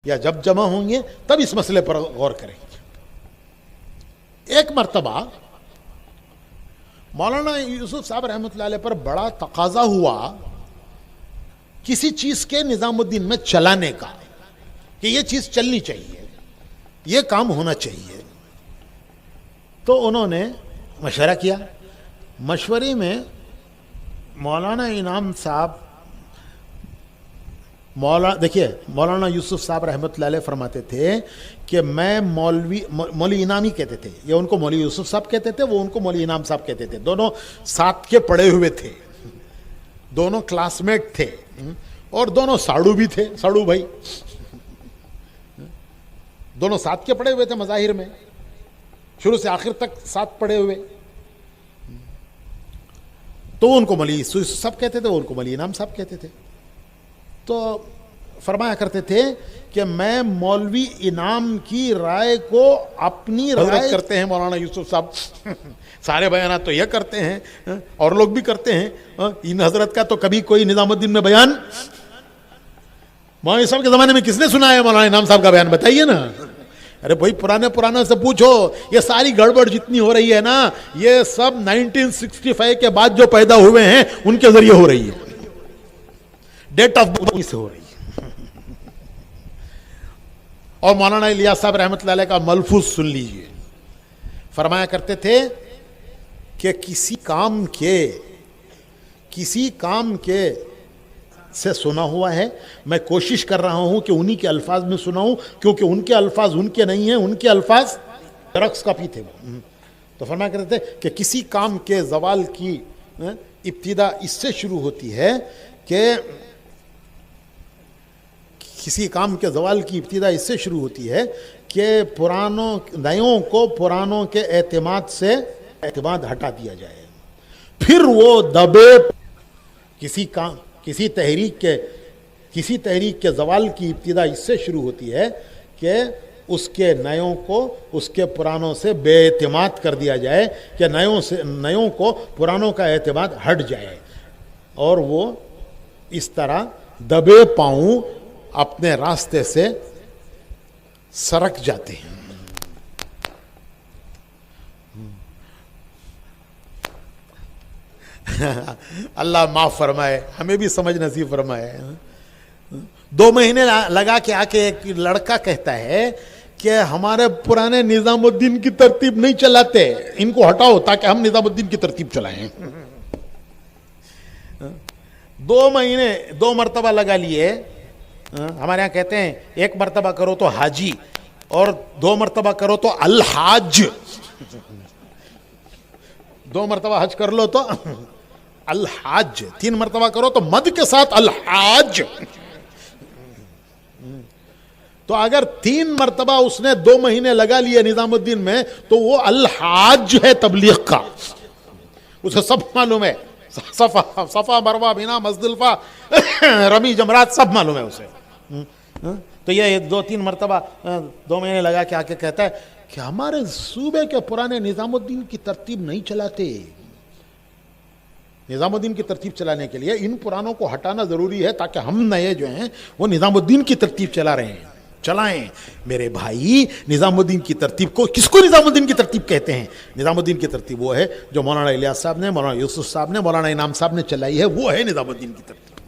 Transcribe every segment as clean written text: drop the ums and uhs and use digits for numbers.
یا جب جمع ہوں گے تب اس مسئلے پر غور کریں گے. ایک مرتبہ مولانا یوسف صاحب رحمۃ اللہ علیہ پر بڑا تقاضا ہوا کسی چیز کے نظام الدین میں چلانے کا کہ یہ چیز چلنی چاہیے, یہ کام ہونا چاہیے. تو انہوں نے مشورہ کیا. مشورے میں مولانا انعام صاحب دیکھیے مولانا یوسف صاحب رحمۃ اللہ علیہ فرماتے تھے کہ میں مولوی انعام ہی کہتے تھے, یہ ان کو مولوی یوسف صاحب کہتے تھے, وہ ان کو مولوی انعام صاحب کہتے تھے. دونوں ساتھ کے پڑھے ہوئے تھے, دونوں کلاس میٹ تھے اور دونوں ساڑو بھی تھے, ساڑو بھائی, دونوں ساتھ کے پڑھے ہوئے تھے مظاہر میں, شروع سے آخر تک ساتھ پڑھے ہوئے. تو ان کو مولوی یوسف صاحب کہتے تھے, وہ ان کو مولوی انعام صاحب کہتے تھے. تو فرمایا کرتے تھے کہ میں مولوی انعام کی رائے کو اپنی رائے کرتے ہیں مولانا یوسف صاحب, سارے بیانات تو یہ کرتے ہیں اور لوگ بھی کرتے ہیں, ان حضرت کا تو کبھی کوئی نظام الدین میں بیان مولانا صاحب کے زمانے میں کس نے سنا ہے مولانا انعام صاحب کا بیان, بتائیے نا. ارے بھائی پرانے سے پوچھو, یہ ساری گڑبڑ جتنی ہو رہی ہے نا یہ سب 1965 کے بعد جو پیدا ہوئے ہیں ان کے ذریعے ہو رہی ہے, ڈیٹ آف برتھ سے ہو رہی ہے. اور مولانا الیاس صاحب رحمۃ اللہ علیہ کا ملفوظ سن لیجئے, فرمایا کرتے تھے کہ کسی کام کے سے سنا ہوا ہے, میں کوشش کر رہا ہوں کہ انہی کے الفاظ میں سناؤں, کیونکہ ان کے الفاظ ان کے نہیں ہیں, ان کے الفاظ درخت کا پی تھے. تو فرمایا کرتے تھے کہ کسی کام کے زوال کی ابتدا اس سے شروع ہوتی ہے کہ نئیوں کو پرانوں کے اعتماد ہٹا دیا جائے. پھر وہ دبے کسی تحریک کے زوال کی ابتدا اس سے شروع ہوتی ہے کہ اس کے نئیوں کو اس کے پرانوں سے بے اعتماد کر دیا جائے, کہ نئیوں کو پرانوں کا اعتماد ہٹ جائے, اور وہ اس طرح دبے پاؤں اپنے راستے سے سرک جاتے ہیں. اللہ معاف فرمائے, ہمیں بھی سمجھ نصیب فرمائے. 2 مہینے لگا کے آ کے ایک لڑکا کہتا ہے کہ ہمارے پرانے نظام الدین کی ترتیب نہیں چلاتے, ان کو ہٹاؤ تاکہ ہم نظام الدین کی ترتیب چلائیں. 2 مرتبہ لگا لیے. ہمارے یہاں کہتے ہیں 1 مرتبہ کرو تو حاجی اور 2 مرتبہ کرو تو الحاج. 2 مرتبہ حج کر لو تو الحاج, 3 مرتبہ کرو تو مد کے ساتھ الحاج. تو اگر 3 مرتبہ اس نے 2 مہینے لگا لیے نظام الدین میں تو وہ الحاج ہے تبلیغ کا, اسے سب معلوم ہے, صفا مروہ بنا مزدلفہ رمی جمرات سب معلوم ہے اسے. تو یہ 2-3 مرتبہ 2 مہینے لگا کے آ کے کہتا ہے کہ ہمارے صوبے کے پرانے نظام الدین کی ترتیب نہیں چلاتے. نظام الدین کی ترتیب چلانے کے لیے ان پرانوں کو ہٹانا ضروری ہے تاکہ ہم نئے جو ہیں وہ نظام الدین کی ترتیب چلائیں. میرے بھائی, نظام الدین کی ترتیب کو کس کو نظام الدین کی ترتیب کہتے ہیں؟ نظام الدین کی ترتیب وہ ہے جو مولانا الیاس صاحب نے, مولانا یوسف صاحب نے, مولانا انعام صاحب نے چلائی ہے, وہ ہے نظام الدین کی ترتیب.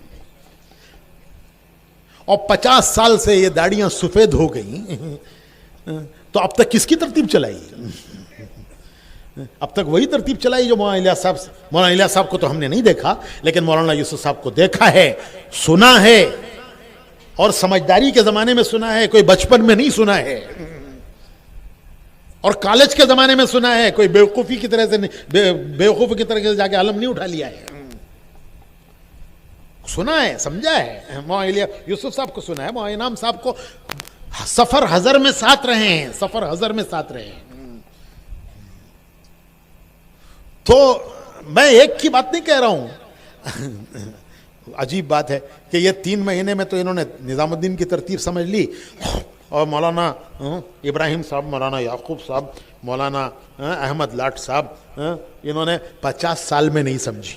اور 50 سال سے یہ داڑیاں سفید ہو گئیں تو اب تک کس کی ترتیب چلائی؟ اب تک وہی ترتیب چلائی جو مولانا الیاس صاحب کو تو ہم نے نہیں دیکھا, لیکن مولانا یوسف صاحب کو دیکھا ہے, سنا ہے, اور سمجھداری کے زمانے میں سنا ہے, کوئی بچپن میں نہیں سنا ہے, اور کالج کے زمانے میں سنا ہے, کوئی بیوقوفی کی طرح سے جا کے علم نہیں اٹھا لیا ہے, سنا ہے, سمجھا ہے. مولانا یوسف صاحب کو سنا ہے, مولانا انعام صاحب کو سفر حضر میں ساتھ رہے ہیں. تو میں ایک کی بات نہیں کہہ رہا ہوں. عجیب بات ہے کہ یہ 3 مہینے میں تو انہوں نے نظام الدین کی ترتیب سمجھ لی, اور مولانا ابراہیم صاحب, مولانا یعقوب صاحب, مولانا احمد لاٹ صاحب, انہوں نے 50 سال میں نہیں سمجھی.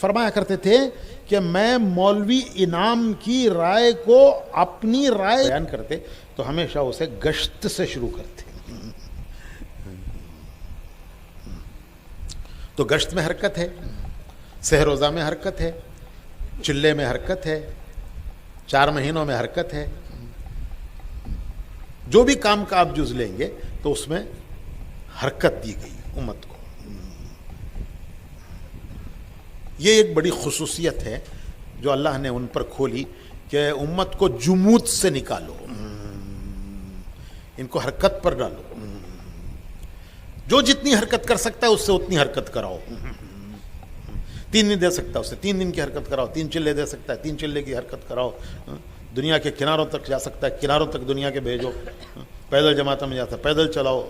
فرمایا کرتے تھے کہ میں مولوی انعام کی رائے کو اپنی رائے بیان کرتے تو ہمیشہ اسے گشت سے شروع کرتے. تو گشت میں حرکت ہے، سحر روزہ میں حرکت ہے، چلے میں حرکت ہے، 4 مہینوں میں حرکت ہے. جو بھی کام کا آپ جز لیں گے تو اس میں حرکت دی گئی امت کو. یہ ایک بڑی خصوصیت ہے جو اللہ نے ان پر کھولی کہ امت کو جمود سے نکالو، ان کو حرکت پر ڈالو. جو جتنی حرکت کر سکتا ہے اس سے اتنی حرکت کراؤ. 3 نہیں دے سکتا اسے 3 دن کی حرکت کراؤ. 3 چلے دے سکتا ہے 3 چلے کی حرکت کراؤ. دنیا کے کناروں تک جا سکتا ہے کناروں تک دنیا کے بھیجو. پیدل جماعتوں میں جاتا ہے پیدل چلاؤ.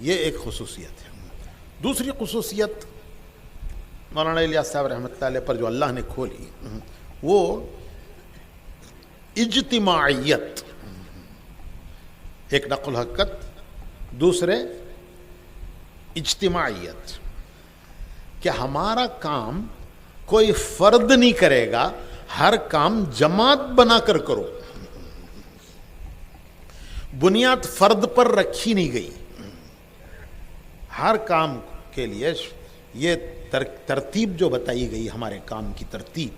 یہ ایک خصوصیت ہے. دوسری خصوصیت مولانا الیاس صاحب رحمۃ اللہ علیہ پر جو اللہ نے کھولی وہ اجتماعیت. ایک نقل حقت، دوسرے اجتماعیت، کہ ہمارا کام کوئی فرد نہیں کرے گا، ہر کام جماعت بنا کر کرو. بنیاد فرد پر رکھی نہیں گئی. ہر کام کے لیے یہ ترتیب جو بتائی گئی ہمارے کام کی ترتیب،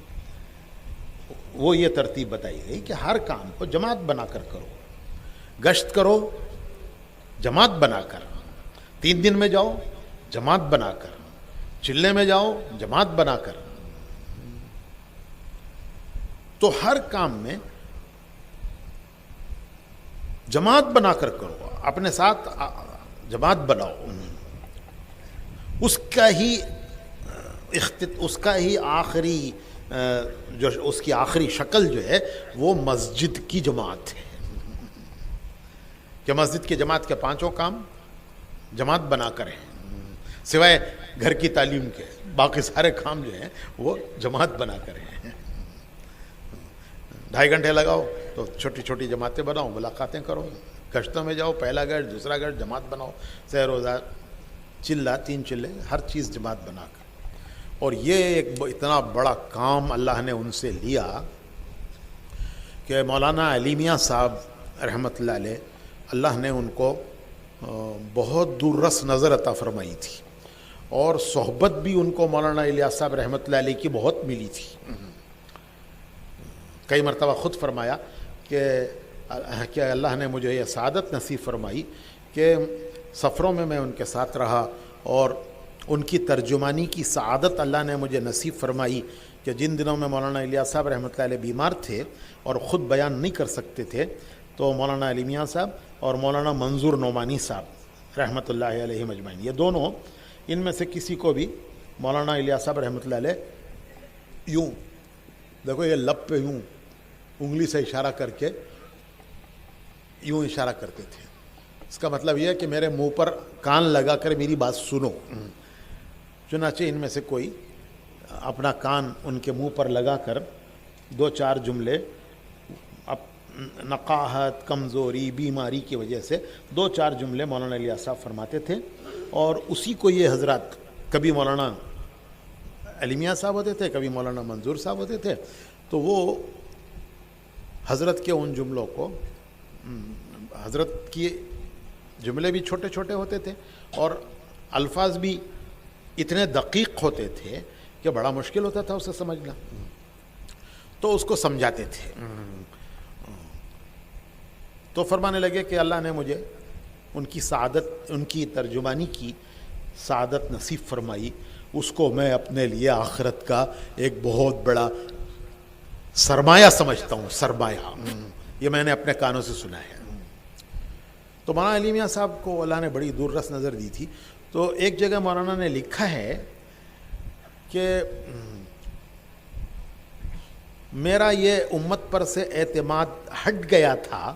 وہ یہ ترتیب بتائی گئی کہ ہر کام کو جماعت بنا کر کرو. گشت کرو جماعت بنا کر، 3 دن میں جاؤ جماعت بنا کر، چلے میں جاؤ جماعت بنا کر. تو ہر کام میں جماعت بنا کر کرو، اپنے ساتھ جماعت بناؤ. اس کا ہی آخری جو اس کی آخری شکل جو ہے وہ مسجد کی جماعت ہے کہ مسجد کی جماعت کے 5 کام جماعت بنا کر ہیں، سوائے گھر کی تعلیم کے باقی سارے کام جو ہیں وہ جماعت بنا کر ہیں. 2.5 گھنٹے لگاؤ تو چھوٹی چھوٹی جماعتیں بناؤ، ملاقاتیں کرو. گشتوں میں جاؤ، پہلا گشت دوسرا گشت جماعت بناؤ. سحر روزہ چلہ 3 چلے ہر چیز جماعت بنا کر. اور یہ ایک اتنا بڑا کام اللہ نے ان سے لیا کہ مولانا علی میاں صاحب رحمۃ اللہ علیہ، اللہ نے ان کو بہت دور رس نظر عطا فرمائی تھی اور صحبت بھی ان کو مولانا الیاس صاحب رحمۃ اللہ علیہ کی بہت ملی تھی. کئی مرتبہ خود فرمایا کہ اللہ نے مجھے یہ سعادت نصیب فرمائی کہ سفروں میں ان کے ساتھ رہا اور ان کی ترجمانی کی سعادت اللہ نے مجھے نصیب فرمائی کہ جن دنوں میں مولانا الیاس صاحب رحمۃ اللہ علیہ بیمار تھے اور خود بیان نہیں کر سکتے تھے تو مولانا علی میاں صاحب اور مولانا منظور نعمانی صاحب رحمۃ اللہ علیہ مجمعین، یہ دونوں، ان میں سے کسی کو بھی مولانا الیاس صاحب رحمۃ اللہ علیہ یوں دیکھو یہ لب پہ یوں انگلی سے اشارہ کر کے یوں اشارہ کرتے تھے. اس کا مطلب یہ ہے کہ میرے منہ پر کان لگا کر میری بات سنو. چنانچہ ان میں سے کوئی اپنا کان ان کے منہ پر لگا کر 2-4 جملے نقاہت، کمزوری، بیماری کی وجہ سے 2-4 جملے مولانا الیاس صاحب فرماتے تھے اور اسی کو یہ حضرات کبھی مولانا علی میاں صاحب ہوتے تھے کبھی مولانا منظور صاحب ہوتے تھے تو وہ حضرت کے ان جملوں کو، حضرت کی جملے بھی چھوٹے چھوٹے ہوتے تھے اور الفاظ بھی اتنے دقیق ہوتے تھے کہ بڑا مشکل ہوتا تھا اسے سمجھنا، تو اس کو سمجھاتے تھے. تو فرمانے لگے کہ اللہ نے مجھے ان کی سعادت، ان کی ترجمانی کی سعادت نصیب فرمائی، اس کو میں اپنے لیے آخرت کا ایک بہت بڑا سرمایہ سمجھتا ہوں. سرمایہ یہ میں نے اپنے کانوں سے سنا ہے. تو مولانا علی میاں صاحب کو اللہ نے بڑی دور رس نظر دی تھی. تو ایک جگہ مولانا نے لکھا ہے کہ میرا یہ امت پر سے اعتماد ہٹ گیا تھا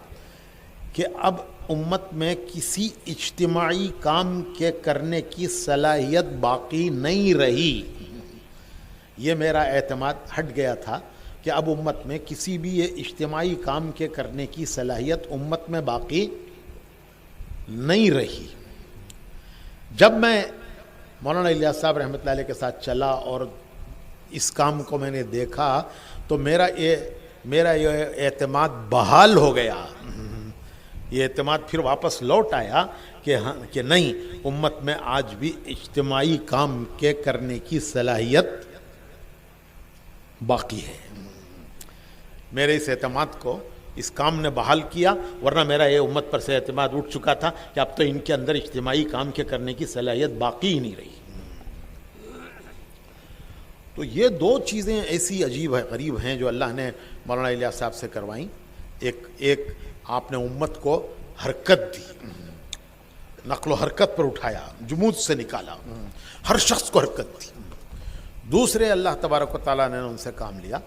کہ اب امت میں کسی اجتماعی کام کے کرنے کی صلاحیت باقی نہیں رہی. یہ میرا اعتماد ہٹ گیا تھا کہ اب امت میں کسی بھی یہ اجتماعی کام کے کرنے کی صلاحیت امت میں باقی نہیں رہی. جب میں مولانا الیاس صاحب رحمۃ اللہ علیہ کے ساتھ چلا اور اس کام کو میں نے دیکھا تو میرا یہ اعتماد بحال ہو گیا. یہ اعتماد پھر واپس لوٹ آیا کہ نہیں، امت میں آج بھی اجتماعی کام کے کرنے کی صلاحیت باقی ہے. میرے اس اعتماد کو اس کام نے بحال کیا، ورنہ میرا یہ امت پر سے اعتماد اٹھ چکا تھا کہ اب تو ان کے اندر اجتماعی کام کے کرنے کی صلاحیت باقی ہی نہیں رہی. تو یہ دو چیزیں ایسی عجیب ہے غریب ہیں جو اللہ نے مولانا الیاس صاحب سے کروائیں. ایک آپ نے امت کو حرکت دی، نقل و حرکت پر اٹھایا، جمود سے نکالا، ہر شخص کو حرکت دی. دوسرے اللہ تبارک و تعالیٰ نے ان سے کام لیا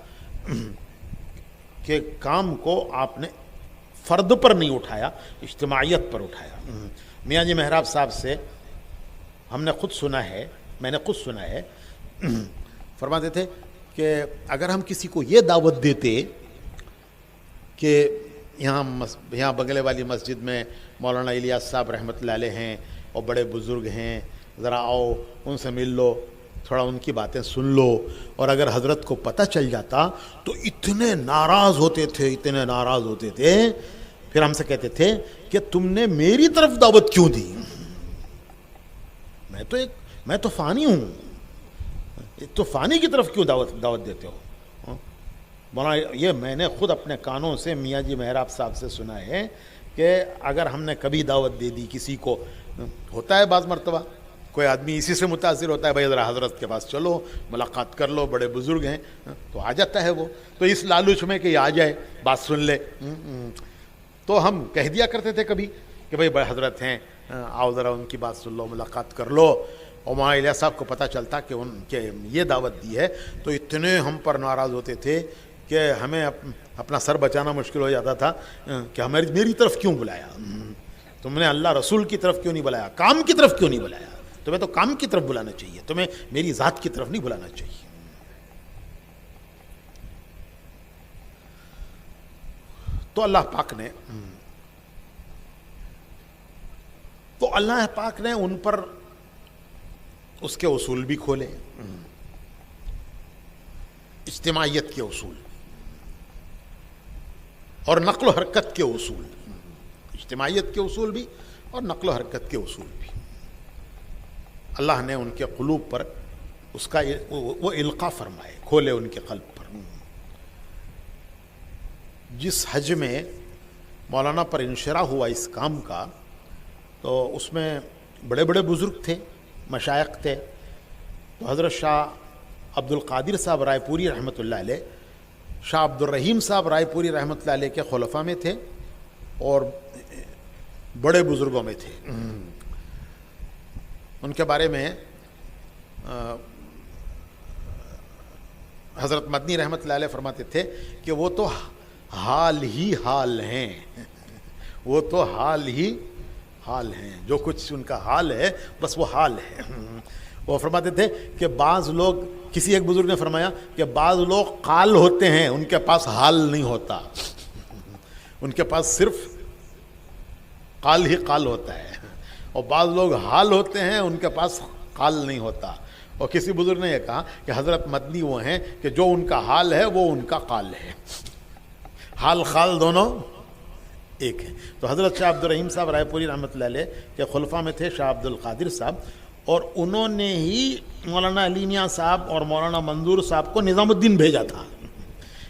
کہ کام کو آپ نے فرد پر نہیں اٹھایا، اجتماعیت پر اٹھایا. میاں جی محراب صاحب سے ہم نے خود سنا ہے، میں نے خود سنا ہے، فرماتے تھے کہ اگر ہم کسی کو یہ دعوت دیتے کہ یہاں بگلے والی مسجد میں مولانا الیاس صاحب رحمۃ اللہ علیہ ہیں اور بڑے بزرگ ہیں، ذرا آؤ ان سے مل لو، تھوڑا ان کی باتیں سن لو، اور اگر حضرت کو پتہ چل جاتا تو اتنے ناراض ہوتے تھے. پھر ہم سے کہتے تھے کہ تم نے میری طرف دعوت کیوں دی؟ میں تو فانی ہوں، تو فانی کی طرف کیوں دعوت دیتے ہو؟ مولانا یہ میں نے خود اپنے کانوں سے میاں جی محراب صاحب سے سنا ہے کہ اگر ہم نے کبھی دعوت دے دی کسی کو، ہوتا ہے بعض مرتبہ کوئی آدمی اسی سے متاثر ہوتا ہے، بھائی ذرا حضرت کے پاس چلو، ملاقات کر لو، بڑے بزرگ ہیں، تو آ جاتا ہے وہ، تو اس لالچ میں کہ یہ آ جائے بات سن لے. تو ہم کہہ دیا کرتے تھے کبھی کہ بھائی بڑے حضرت ہیں، آؤ ذرا ان کی بات سن لو، ملاقات کر لو. اور مولانا الیاس صاحب کو پتہ چلتا کہ ان کے یہ دعوت دی ہے تو اتنے ہم پر ناراض ہوتے تھے کہ ہمیں اپنا سر بچانا مشکل ہو جاتا تھا کہ میری طرف کیوں بلایا، تم نے اللہ رسول کی طرف کیوں نہیں بلایا، کام کی طرف کیوں نہیں بلایا؟ تمہیں تو کام کی طرف بلانا چاہیے، تمہیں میری ذات کی طرف نہیں بلانا چاہیے. تو اللہ پاک نے ان پر اس کے اصول بھی کھولے، اجتماعیت کے اصول اور نقل و حرکت کے اصول، اجتماعیت کے اصول بھی اور نقل و حرکت کے اصول بھی. اللہ نے ان کے قلوب پر اس کا وہ القاء فرمائے، کھولے ان کے قلب پر. جس حج میں مولانا پر انشراح ہوا اس کام کا، تو اس میں بڑے بڑے بزرگ تھے، مشائخ تھے. تو حضرت شاہ عبد القادر صاحب رائے پوری رحمۃ اللہ علیہ، شاہ عبد الرحیم صاحب رائے پوری رحمۃ اللہ علیہ کے خلفاء میں تھے اور بڑے بزرگوں میں تھے. ان کے بارے میں حضرت مدنی رحمۃ اللہ علیہ فرماتے تھے کہ وہ تو حال ہی حال ہیں، وہ تو حال ہی حال ہیں، جو کچھ ان کا حال ہے بس وہ حال ہے. وہ فرماتے تھے کہ بعض لوگ، کسی ایک بزرگ نے فرمایا کہ بعض لوگ قال ہوتے ہیں، ان کے پاس حال نہیں ہوتا، ان کے پاس صرف قال ہی قال ہوتا ہے. اور بعض لوگ حال ہوتے ہیں، ان کے پاس قال نہیں ہوتا. اور کسی بزرگ نے یہ کہا کہ حضرت مدنی وہ ہیں کہ جو ان کا حال ہے وہ ان کا قال ہے، حال خال دونوں ایک ہیں. تو حضرت شاہ عبد الرحیم صاحب رائے پوری رحمۃ اللہ علیہ کے خلفاء میں تھے شاہ عبد القادر صاحب، اور انہوں نے ہی مولانا علی میاں صاحب اور مولانا منظور صاحب کو نظام الدین بھیجا تھا.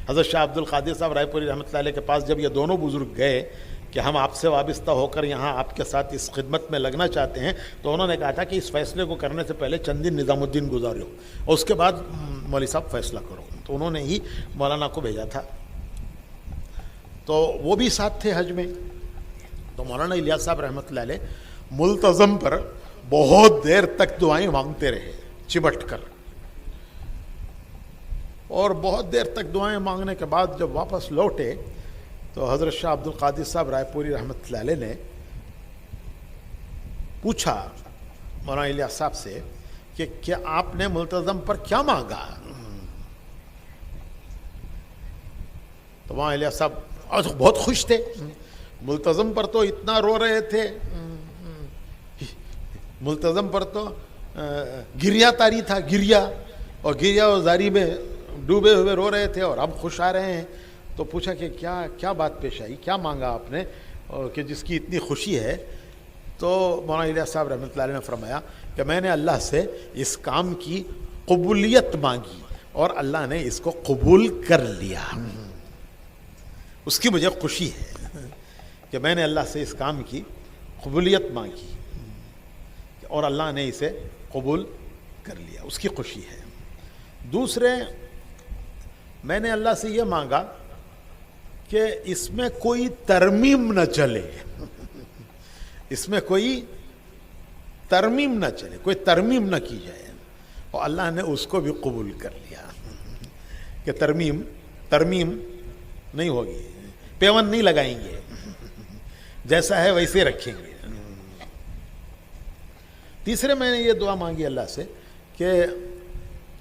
حضرت شاہ عبد القادر صاحب رائے پوری رحمۃ اللہ علیہ کے پاس جب یہ دونوں بزرگ گئے کہ ہم آپ سے وابستہ ہو کر یہاں آپ کے ساتھ اس خدمت میں لگنا چاہتے ہیں، تو انہوں نے کہا تھا کہ اس فیصلے کو کرنے سے پہلے چند دن نظام الدین گزارو اور اس کے بعد مولوی صاحب فیصلہ کرو. تو انہوں نے ہی مولانا کو بھیجا تھا. تو وہ بھی ساتھ تھے حج میں. تو مولانا الیاس صاحب رحمۃ اللہ علیہ ملتزم پر بہت دیر تک دعائیں مانگتے رہے چمٹ کر، اور بہت دیر تک دعائیں مانگنے کے بعد جب واپس لوٹے تو حضرت شاہ عبد القادر صاحب رائے پوری رحمۃ اللہ علیہ نے پوچھا مولانا الیاس صاحب سے کہ کیا آپ نے ملتزم پر کیا مانگا؟ تو مولانا الیاس صاحب بہت خوش تھے. ملتزم پر تو اتنا رو رہے تھے، ملتزم پر تو گریا تاری تھا، گریا اور گریا و زاری میں ڈوبے ہوئے رو رہے تھے اور اب خوش آ رہے ہیں. تو پوچھا کہ کیا بات پیش آئی، کیا مانگا آپ نے کہ جس کی اتنی خوشی ہے؟ تو مولانا الیاس صاحب رحمۃ اللہ علیہ نے فرمایا کہ میں نے اللہ سے اس کام کی قبولیت مانگی اور اللہ نے اس کو قبول کر لیا. اس کی مجھے خوشی ہے کہ میں نے اللہ سے اس کام کی قبولیت مانگی اور اللہ نے اسے قبول کر لیا، اس کی خوشی ہے. دوسرے، میں نے اللہ سے یہ مانگا کہ اس میں کوئی ترمیم نہ چلے، اس میں کوئی ترمیم نہ چلے، کوئی ترمیم نہ کی جائے، اور اللہ نے اس کو بھی قبول کر لیا کہ ترمیم نہیں ہوگی، پیون نہیں لگائیں گے، جیسا ہے ویسے رکھیں گے. تیسرے، میں نے یہ دعا مانگی اللہ سے کہ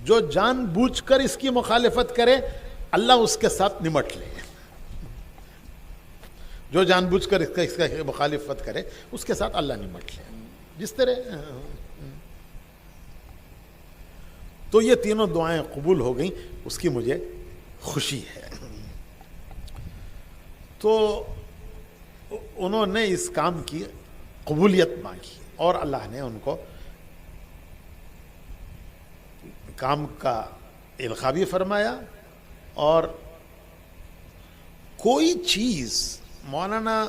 جو جان بوجھ کر اس کی مخالفت کرے اللہ اس کے ساتھ نمٹ لے. جو جان بوجھ کر اس کا مخالفت کرے اس کے ساتھ اللہ نمٹ لے. جس طرح تو یہ تینوں دعائیں قبول ہو گئیں، اس کی مجھے خوشی ہے. تو انہوں نے اس کام کی قبولیت مانگی اور اللہ نے ان کو کام کا القاء بھی فرمایا. اور کوئی چیز مولانا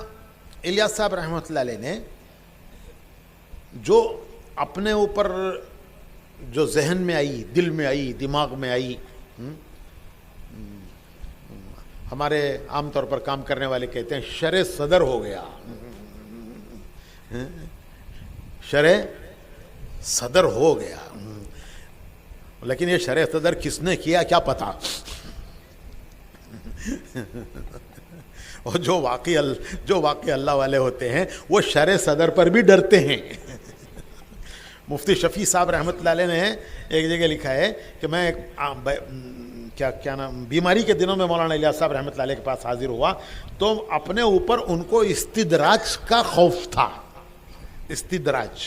الیاس صاحب رحمۃ اللہ علیہ نے جو اپنے اوپر جو ذہن میں آئی، دل میں آئی، دماغ میں آئی، ہمارے عام طور پر کام کرنے والے کہتے ہیں شرع صدر ہو گیا، شرع صدر ہو گیا. لیکن یہ شرع صدر کس نے کیا کیا پتا. اور جو واقعی اللہ والے ہوتے ہیں وہ شرع صدر پر بھی ڈرتے ہیں. مفتی شفیع صاحب رحمۃ اللہ علیہ نے ایک جگہ لکھا ہے کہ میں کیا نام بیماری کے دنوں میں مولانا الیاس صاحب رحمۃ اللہ علیہ کے پاس حاضر ہوا تو اپنے اوپر ان کو استدراج کا خوف تھا. استدراج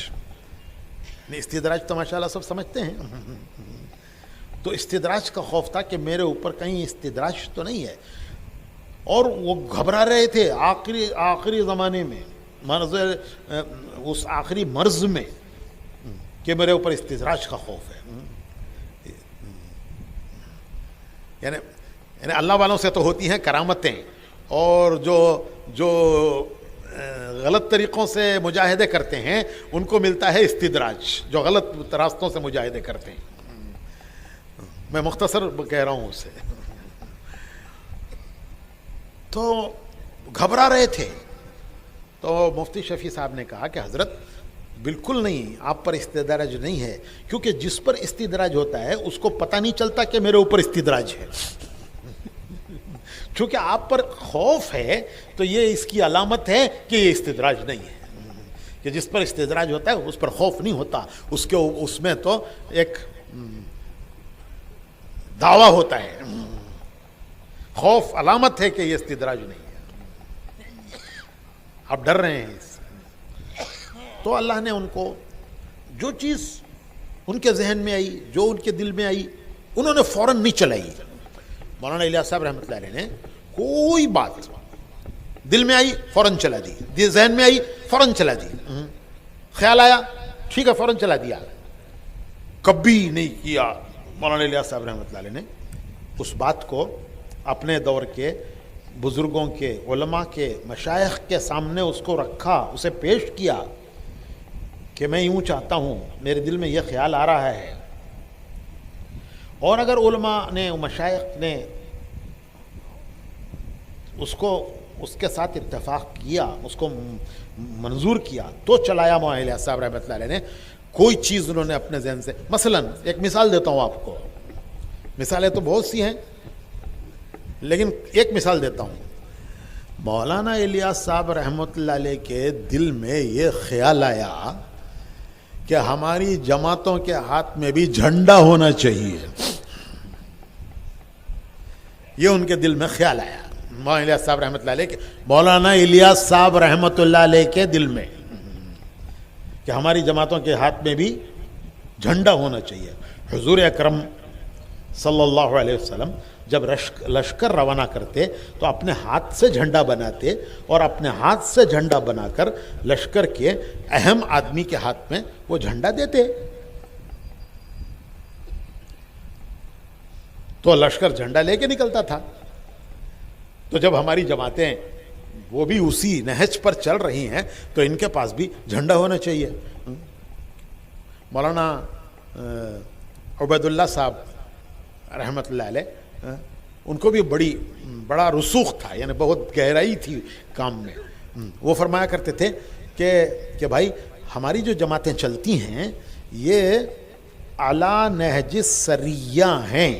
تو ماشاءاللہ سب سمجھتے ہیں. تو استدراج کا خوف تھا کہ میرے اوپر کہیں استدراج تو نہیں ہے. اور وہ گھبرا رہے تھے آخری زمانے میں، اس آخری مرض میں، کہ میرے اوپر استدراج کا خوف ہے. یعنی اللہ والوں سے تو ہوتی ہیں کرامتیں، اور جو غلط طریقوں سے مجاہدے کرتے ہیں ان کو ملتا ہے استدراج، جو غلط راستوں سے مجاہدے کرتے ہیں. میں مختصر کہہ رہا ہوں اسے. تو گھبرا رہے تھے. تو مفتی شفیع صاحب نے کہا کہ حضرت بالکل نہیں، آپ پر استدراج نہیں ہے، کیونکہ جس پر استدراج ہوتا ہے اس کو پتہ نہیں چلتا کہ میرے اوپر استدراج ہے. چونکہ آپ پر خوف ہے تو یہ اس کی علامت ہے کہ یہ استدراج نہیں ہے. کہ جس پر استدراج ہوتا ہے اس پر خوف نہیں ہوتا، اس میں تو ایک دعویٰ ہوتا ہے. خوف علامت ہے کہ یہ استدراج نہیں ہے، آپ ڈر رہے ہیں اس سے. تو اللہ نے ان کو جو چیز ان کے ذہن میں آئی، جو ان کے دل میں آئی، انہوں نے فوراً نہیں چلائی. مولانا الیاس صاحب رحمۃ اللہ علیہ نے کوئی بات دل میں آئی فوراً چلا دی، ذہن میں آئی فوراً چلا دی، خیال آیا ٹھیک ہے فوراً چلا دیا. کبھی نہیں کیا مولانا الیاس صاحب رحمۃ اللہ علیہ نے اس بات کو اپنے دور کے بزرگوں کے، علماء کے، مشائخ کے سامنے اس کو رکھا، اسے پیش کیا کہ میں یوں چاہتا ہوں، میرے دل میں یہ خیال آ رہا ہے. اور اگر علماء نے، مشائخ نے اس کے ساتھ اتفاق کیا، اس کو منظور کیا تو چلایا مولانا الیاس صاحب رحمۃ اللہ علیہ نے. کوئی چیز انہوں نے اپنے ذہن سے، مثلا ایک مثال دیتا ہوں آپ کو، مثالیں تو بہت سی ہیں لیکن ایک مثال دیتا ہوں. مولانا الیاس صاحب رحمۃ اللہ علیہ کے دل میں یہ خیال آیا کہ ہماری جماعتوں کے ہاتھ میں بھی جھنڈا ہونا چاہیے. یہ ان کے دل میں خیال آیا مولانا الیاس صاحب رحمۃ اللہ علیہ کے، مولانا الیاس صاحب رحمۃ اللہ علیہ کے دل میں، کہ ہماری جماعتوں کے ہاتھ میں بھی جھنڈا ہونا چاہیے. حضور اکرم صلی اللہ علیہ وسلم جب لشکر روانہ کرتے تو اپنے ہاتھ سے جھنڈا بناتے اور اپنے ہاتھ سے جھنڈا بنا کر لشکر کے اہم آدمی کے ہاتھ میں وہ جھنڈا دیتے. تو لشکر جھنڈا لے کے نکلتا تھا. تو جب ہماری جماعتیں وہ بھی اسی نہج پر چل رہی ہیں تو ان کے پاس بھی جھنڈا ہونا چاہیے. مولانا عبید اللہ صاحب رحمۃ اللہ علیہ، ان کو بھی بڑا رسوخ تھا، یعنی بہت گہرائی تھی کام میں. وہ فرمایا کرتے تھے کہ بھائی ہماری جو جماعتیں چلتی ہیں یہ اعلیٰ نہج سریہ ہیں.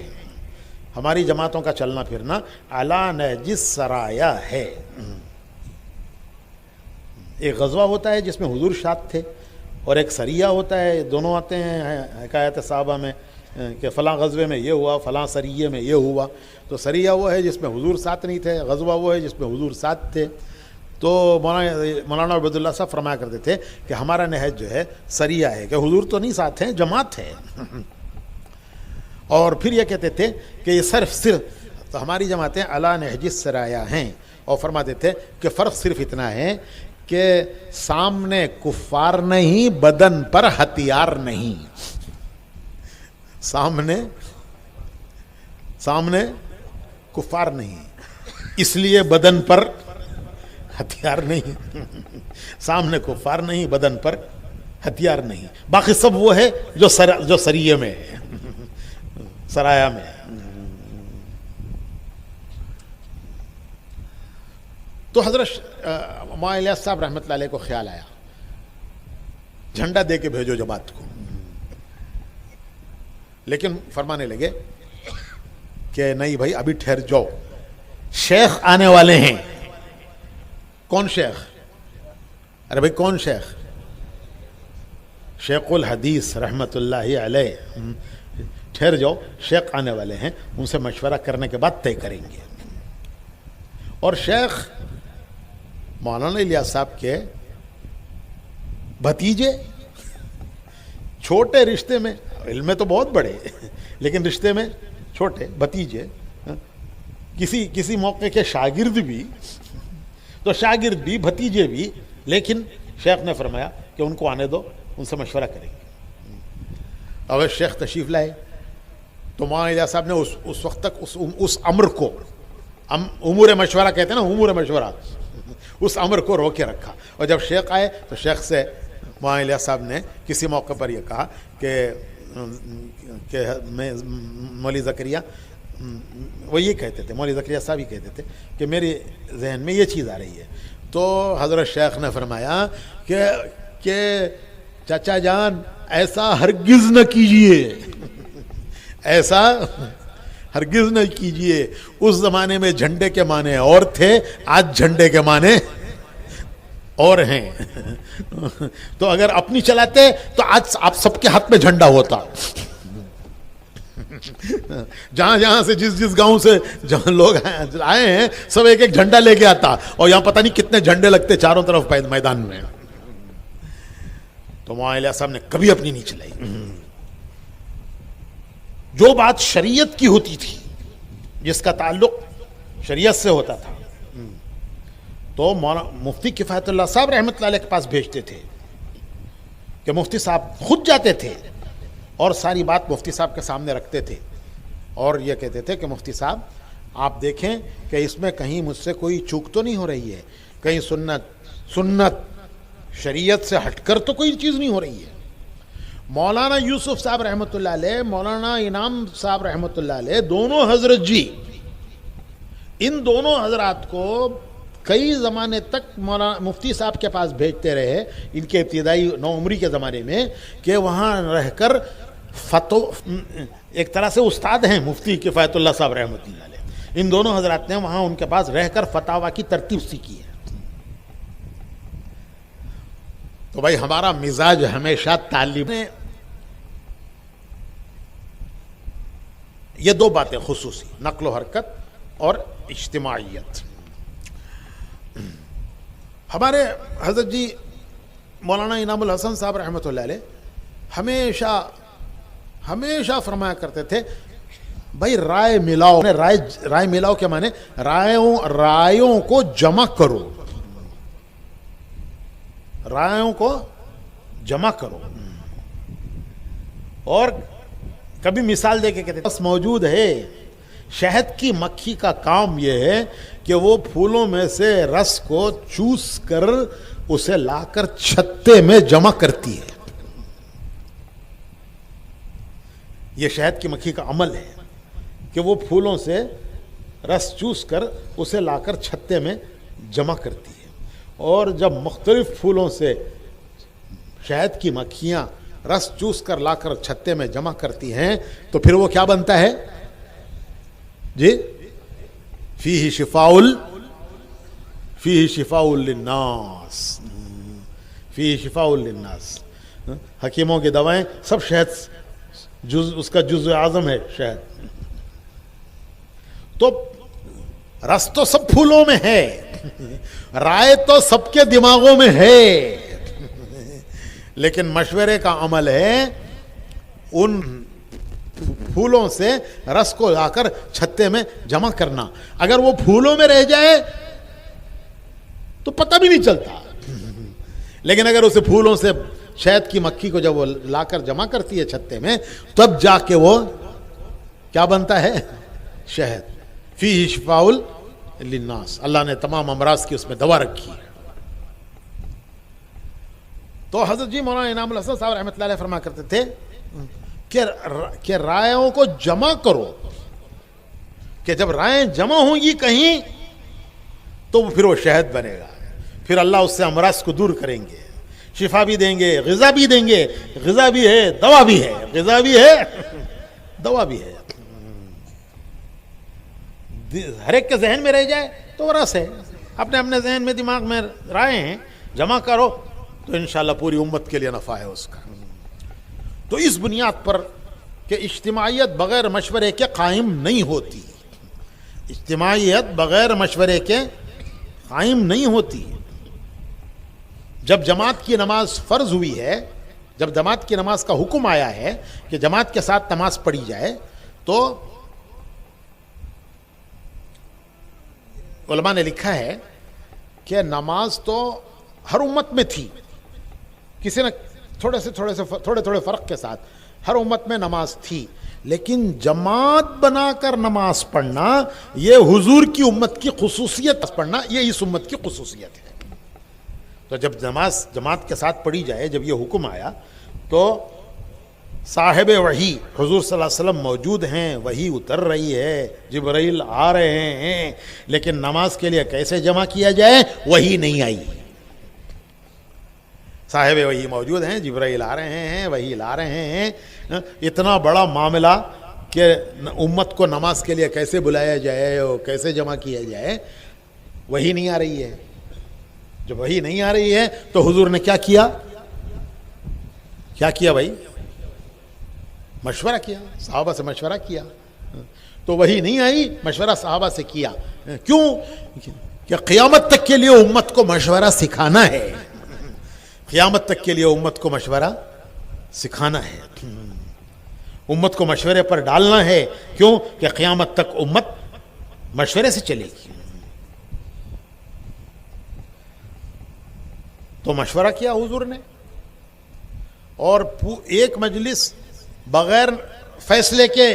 ہماری جماعتوں کا چلنا پھرنا اعلیٰ نہج سرایا ہے. ایک غزوہ ہوتا ہے جس میں حضور شاد تھے، اور ایک سریہ ہوتا ہے، دونوں آتے ہیں حکایت صحابہ میں کہ فلاں غزوے میں یہ ہوا، فلاں سریے میں یہ ہوا. تو سریہ وہ ہے جس میں حضور ساتھ نہیں تھے، غزوہ وہ ہے جس میں حضور ساتھ تھے. تو مولانا عبید اللہ صاحب فرمایا کرتے تھے کہ ہمارا نہج جو ہے سریہ ہے، کہ حضور تو نہیں ساتھ ہیں، جماعت ہے. اور پھر یہ کہتے تھے کہ یہ صرف تو ہماری جماعتیں علی نہج السرایا ہیں. اور فرماتے تھے کہ فرق صرف اتنا ہے کہ سامنے کفار نہیں، بدن پر ہتھیار نہیں. سامنے کفار نہیں، اس لیے بدن پر ہتھیار نہیں. سامنے کفار نہیں، بدن پر ہتھیار نہیں. باقی سب وہ ہے جو سریے میں ہے، سرایا میں. تو حضرت مولانا الیاس صاحب رحمۃ اللہ علیہ کو خیال آیا جھنڈا دے کے بھیجو جماعت کو. لیکن فرمانے لگے کہ نہیں بھائی ابھی ٹھہر جاؤ، شیخ آنے والے ہیں. کون شیخ؟ ارے بھائی کون شیخ؟ شیخ الحدیث رحمۃ اللہ علیہ. ٹھہر جاؤ، شیخ آنے والے ہیں، ان سے مشورہ کرنے کے بعد طے کریں گے. اور شیخ مولانا الیاس صاحب کے بھتیجے، چھوٹے رشتے میں، علم میں تو بہت بڑے لیکن رشتے میں چھوٹے بھتیجے، کسی موقع کے شاگرد بھی، تو شاگرد بھی بھتیجے بھی. لیکن شیخ نے فرمایا کہ ان کو آنے دو، ان سے مشورہ کریں گے. اگر شیخ تشریف لائے تو مولانا الیاس صاحب نے اس وقت تک اس امر کو، امور مشورہ کہتے ہیں نا، امور مشورہ، اس امر کو رو کے رکھا. اور جب شیخ آئے تو شیخ سے مولانا الیاس صاحب نے کسی موقع پر یہ کہا کہ میں مولوی زکریہ، وہ یہ کہتے تھے، مولوی زکریہ صاحب ہی کہتے تھے کہ میرے ذہن میں یہ چیز آ رہی ہے. تو حضرت شیخ نے فرمایا کہ چچا جان ایسا ہرگز نہ کیجئے، ایسا ہرگز نہ کیجئے. اس زمانے میں جھنڈے کے معنی اور تھے، آج جھنڈے کے معنی اور ہیں. تو اگر اپنی چلاتے تو آج آپ سب کے ہاتھ میں جھنڈا ہوتا. جہاں سے جس گاؤں سے جہاں لوگ آئے ہیں سب ایک ایک جھنڈا لے کے آتا، اور یہاں پتہ نہیں کتنے جھنڈے لگتے چاروں طرف میدان میں. تو مولانا الیاس صاحب نے کبھی اپنی نہیں چلائی. جو بات شریعت کی ہوتی تھی، جس کا تعلق شریعت سے ہوتا تھا، تو مفتی کفایت اللہ صاحب رحمۃ اللہ علیہ کے پاس بھیجتے تھے کہ مفتی صاحب خود جاتے تھے اور ساری بات مفتی صاحب کے سامنے رکھتے تھے، اور یہ کہتے تھے کہ مفتی صاحب آپ دیکھیں کہ اس میں کہیں مجھ سے کوئی چوک تو نہیں ہو رہی ہے، کہیں سنت شریعت سے ہٹ کر تو کوئی چیز نہیں ہو رہی ہے. مولانا یوسف صاحب رحمۃ اللہ علیہ، مولانا انعام صاحب رحمۃ اللہ علیہ، دونوں حضرت جی، ان دونوں حضرات کو کئی زمانے تک مولانا مفتی صاحب کے پاس بھیجتے رہے ان کے ابتدائی نوعمری کے زمانے میں، کہ وہاں رہ کر ایک طرح سے استاد ہیں مفتی کفایت اللہ صاحب رحمۃ اللہ علیہ. ان دونوں حضرات نے وہاں ان کے پاس رہ کر فتاوی کی ترتیب سیکھی ہے. تو بھائی ہمارا مزاج ہمیشہ تعلیم، یہ دو باتیں خصوصی، نقل و حرکت اور اجتماعیت. ہمارے حضرت جی مولانا انعام الحسن صاحب رحمۃ اللہ علیہ ہمیشہ ہمیشہ فرمایا کرتے تھے بھائی رائے ملاؤ. رائے ملاؤ کیا مانے؟ رائےوں کو جمع کرو، رائےوں کو جمع کرو. اور کبھی مثال دے کے کہتے بس موجود ہے. شہد کی مکھی کا کام یہ ہے کہ وہ پھولوں میں سے رس کو چوس کر اسے لا کر چھتے میں جمع کرتی ہے. یہ شہد کی مکھی کا عمل ہے کہ وہ پھولوں سے رس چوس کر اسے لا کر چھتے میں جمع کرتی ہے. اور جب مختلف پھولوں سے شہد کی مکھیاں رس چوس کر لا کر چھتے میں جمع کرتی ہیں تو پھر وہ کیا بنتا ہے جی؟ فیہ شفاء للناس، فیہ شفاء للناس. حکیموں کی دوائیں سب شہد اس کا جزء اعظم ہے شہد. تو رس تو سب پھولوں میں ہے، رائے تو سب کے دماغوں میں ہے، لیکن مشورے کا عمل ہے ان پھولوں سے رس کو لا کر چھتے میں جمع کرنا. اگر وہ پھولوں میں رہ جائے تو پتہ بھی نہیں چلتا، لیکن اگر اسے پھولوں سے شہد کی مکھی کو جب وہ لا کر جمع کرتی ہے چھتے میں تب جا کے وہ کیا بنتا ہے؟ شہد. فیہ شفاء للناس. اللہ نے تمام امراض کی اس میں دوا رکھی ہے. تو حضرت جی مولانا انعام الحسن صاحب رحمۃ اللہ علیہ فرما کرتے تھے کہ رائےوں کو جمع کرو، کہ جب رائیں جمع ہوں گی کہیں تو پھر وہ شہد بنے گا. پھر اللہ اس سے امراض کو دور کریں گے، شفا بھی دیں گے، غذا بھی دیں گے. غذا بھی ہے، دوا بھی ہے. غذا بھی ہے، دوا بھی ہے. ہر ایک کے ذہن میں رہ جائے تو وہ رس ہے. اپنے ذہن میں دماغ میں رائے ہیں، جمع کرو تو انشاءاللہ پوری امت کے لیے نفع ہے اس کا. تو اس بنیاد پر کہ اجتماعیت بغیر مشورے کے قائم نہیں ہوتی، اجتماعیت بغیر مشورے کے قائم نہیں ہوتی. جب جماعت کی نماز فرض ہوئی ہے، جب جماعت کی نماز کا حکم آیا ہے کہ جماعت کے ساتھ نماز پڑھی جائے، تو علماء نے لکھا ہے کہ نماز تو ہر امت میں تھی، کسی نے تھوڑے فرق کے ساتھ ہر امت میں نماز تھی، لیکن جماعت بنا کر نماز پڑھنا یہ حضور کی امت کی خصوصیت، پڑھنا یہ اس امت کی خصوصیت ہے. تو جب نماز جماعت کے ساتھ پڑھی جائے، جب یہ حکم آیا تو صاحب وحی حضور صلی اللہ علیہ وسلم موجود ہیں، وحی اتر رہی ہے، جبرائیل آ رہے ہیں، لیکن نماز کے لیے کیسے جمع کیا جائے وحی نہیں آئی. صاحب وحی موجود ہیں، جبرائیل آ رہے ہیں، وحی لا رہے ہیں. اتنا بڑا معاملہ کہ امت کو نماز کے لیے کیسے بلایا جائے اور کیسے جمع کیا جائے، وحی نہیں آ رہی ہے. جب وحی نہیں آ رہی ہے تو حضور نے کیا کیا بھائی؟ مشورہ کیا، صحابہ سے مشورہ کیا. تو وحی نہیں آئی، مشورہ صحابہ سے کیا. کیوں؟ کہ قیامت تک کے لیے امت کو مشورہ سکھانا ہے، قیامت تک کے لیے امت کو مشورہ سکھانا ہے، امت کو مشورے پر ڈالنا ہے. کیوں؟ کہ قیامت تک امت مشورے سے چلے گی. تو مشورہ کیا حضور نے، اور ایک مجلس بغیر فیصلے کے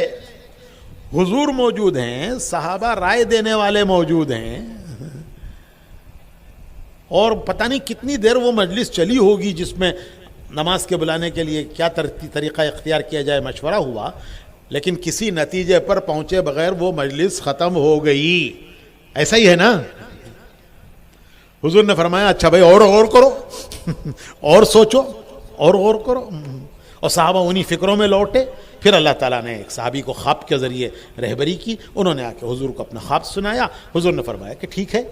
حضور موجود ہیں، صحابہ رائے دینے والے موجود ہیں، اور پتہ نہیں کتنی دیر وہ مجلس چلی ہوگی جس میں نماز کے بلانے کے لیے کیا طریقہ اختیار کیا جائے مشورہ ہوا، لیکن کسی نتیجے پر پہنچے بغیر وہ مجلس ختم ہو گئی. ایسا ہی ہے نا؟ حضور نے فرمایا اچھا بھائی اور غور کرو، اور سوچو، اور غور کرو. اور صحابہ انہی فکروں میں لوٹے. پھر اللہ تعالیٰ نے ایک صحابی کو خواب کے ذریعے رہبری کی، انہوں نے آ کے حضور کو اپنا خواب سنایا. حضور نے فرمایا کہ ٹھیک ہے،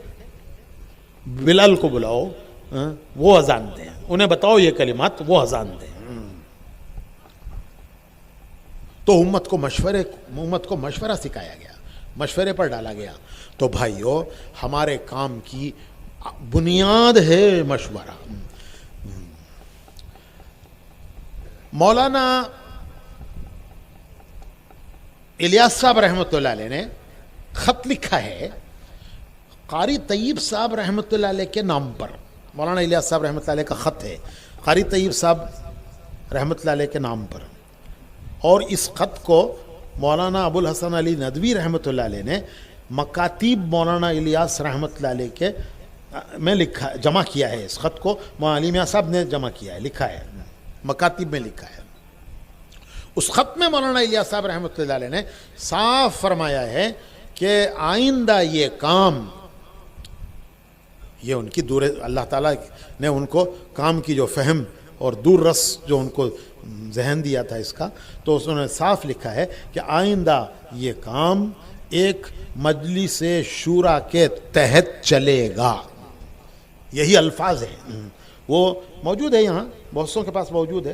بلال کو بلاؤ، وہ اذان دیں، انہیں بتاؤ یہ کلمات، وہ اذان دیں. تو امت کو مشورہ سکھایا گیا، مشورے پر ڈالا گیا. تو بھائیو ہمارے کام کی بنیاد ہے مشورہ. مولانا الیاس صاحب رحمۃ اللہ علیہ نے خط لکھا ہے قاری طیب صاحب رحمۃ اللہ علیہ کے نام پر. مولانا الیاس صاحب رحمۃ اللہ علیہ کا خط ہے قاری طیب صاحب رحمۃ اللہ علیہ کے نام پر, اور اس خط کو مولانا ابو الحسن علی ندوی رحمۃ اللہ علیہ نے مکاتیب مولانا الیاس رحمۃ اللہ علیہ کے میں لکھا, جمع کیا ہے. اس خط کو مولانا علی میاں صاحب نے جمع کیا ہے, لکھا ہے, مکاتیب میں لکھا ہے. اس خط میں مولانا الیاس صاحب رحمۃ اللہ علیہ نے صاف فرمایا ہے کہ آئندہ یہ کام, یہ ان کی دور, اللہ تعالیٰ نے ان کو کام کی جو فہم اور دور رس جو ان کو ذہن دیا تھا اس کا, تو اس نے صاف لکھا ہے کہ آئندہ یہ کام ایک مجلس شورا کے تحت چلے گا. یہی الفاظ ہیں, وہ موجود ہے یہاں, بہت سو کے پاس موجود ہے,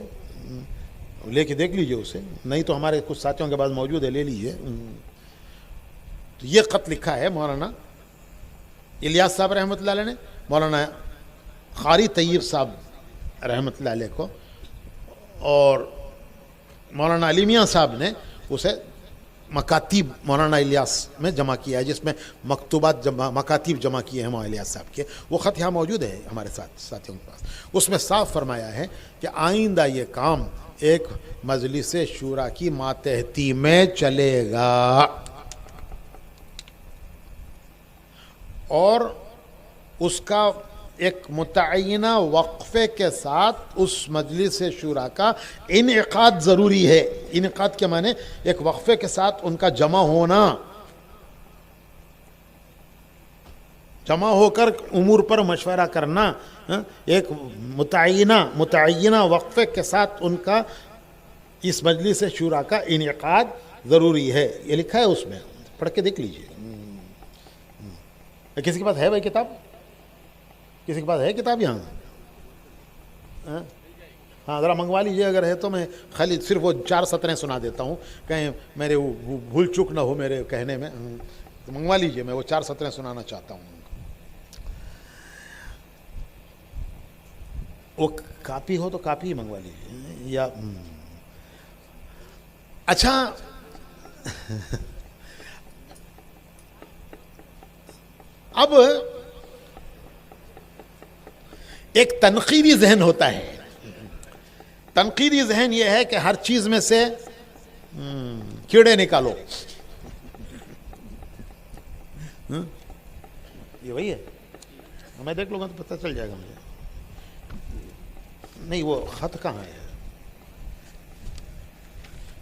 لے کے دیکھ لیجئے اسے, نہیں تو ہمارے کچھ ساتھیوں کے پاس موجود ہے, لے لیجئے. تو یہ خط لکھا ہے مولانا الیاس صاحب رحمۃ اللہ علیہ نے مولانا قاری طیب صاحب رحمۃ اللہ علیہ کو, اور مولانا علی میاں صاحب نے اسے مکاتیب مولانا الیاس میں جمع کیا ہے, جس میں مکتوبات مکاتیب جمع کیے ہیں مولانا الیاس صاحب کے. وہ خط یہاں موجود ہے ہمارے ساتھیوں کے پاس. اس میں صاف فرمایا ہے کہ آئندہ یہ کام ایک مجلس شورا کی ماتحتی میں چلے گا, اور اس کا ایک متعینہ وقفے کے ساتھ اس مجلس شورا کا انعقاد ضروری ہے. انعقاد کے معنی ایک وقفے کے ساتھ ان کا جمع ہونا, جمع ہو کر امور پر مشورہ کرنا, ایک متعینہ وقفے کے ساتھ ان کا اس مجلس شورا کا انعقاد ضروری ہے. یہ لکھا ہے اس میں, پڑھ کے دیکھ لیجئے. کسی کے پاس ہے بھائی کتاب؟ کسی کے پاس ہے کتاب یہاں؟ ہاں ذرا منگوا لیجئے, اگر ہے تو میں خالی صرف وہ 4 سطریں سنا دیتا ہوں, کہیں میرے وہ بھول چوک نہ ہو میرے کہنے میں. تو منگوا لیجئے, میں وہ 4 سطریں سنانا چاہتا ہوں. وہ کاپی ہو تو کاپی منگوا لیجئے یا اچھا. اب ایک تنقیدی ذہن ہوتا ہے. تنقیدی ذہن یہ ہے کہ ہر چیز میں سے کیڑے نکالو. یہ وہی ہے, میں دیکھ لوں گا تو پتہ چل جائے گا مجھے. نہیں وہ خط کہاں ہے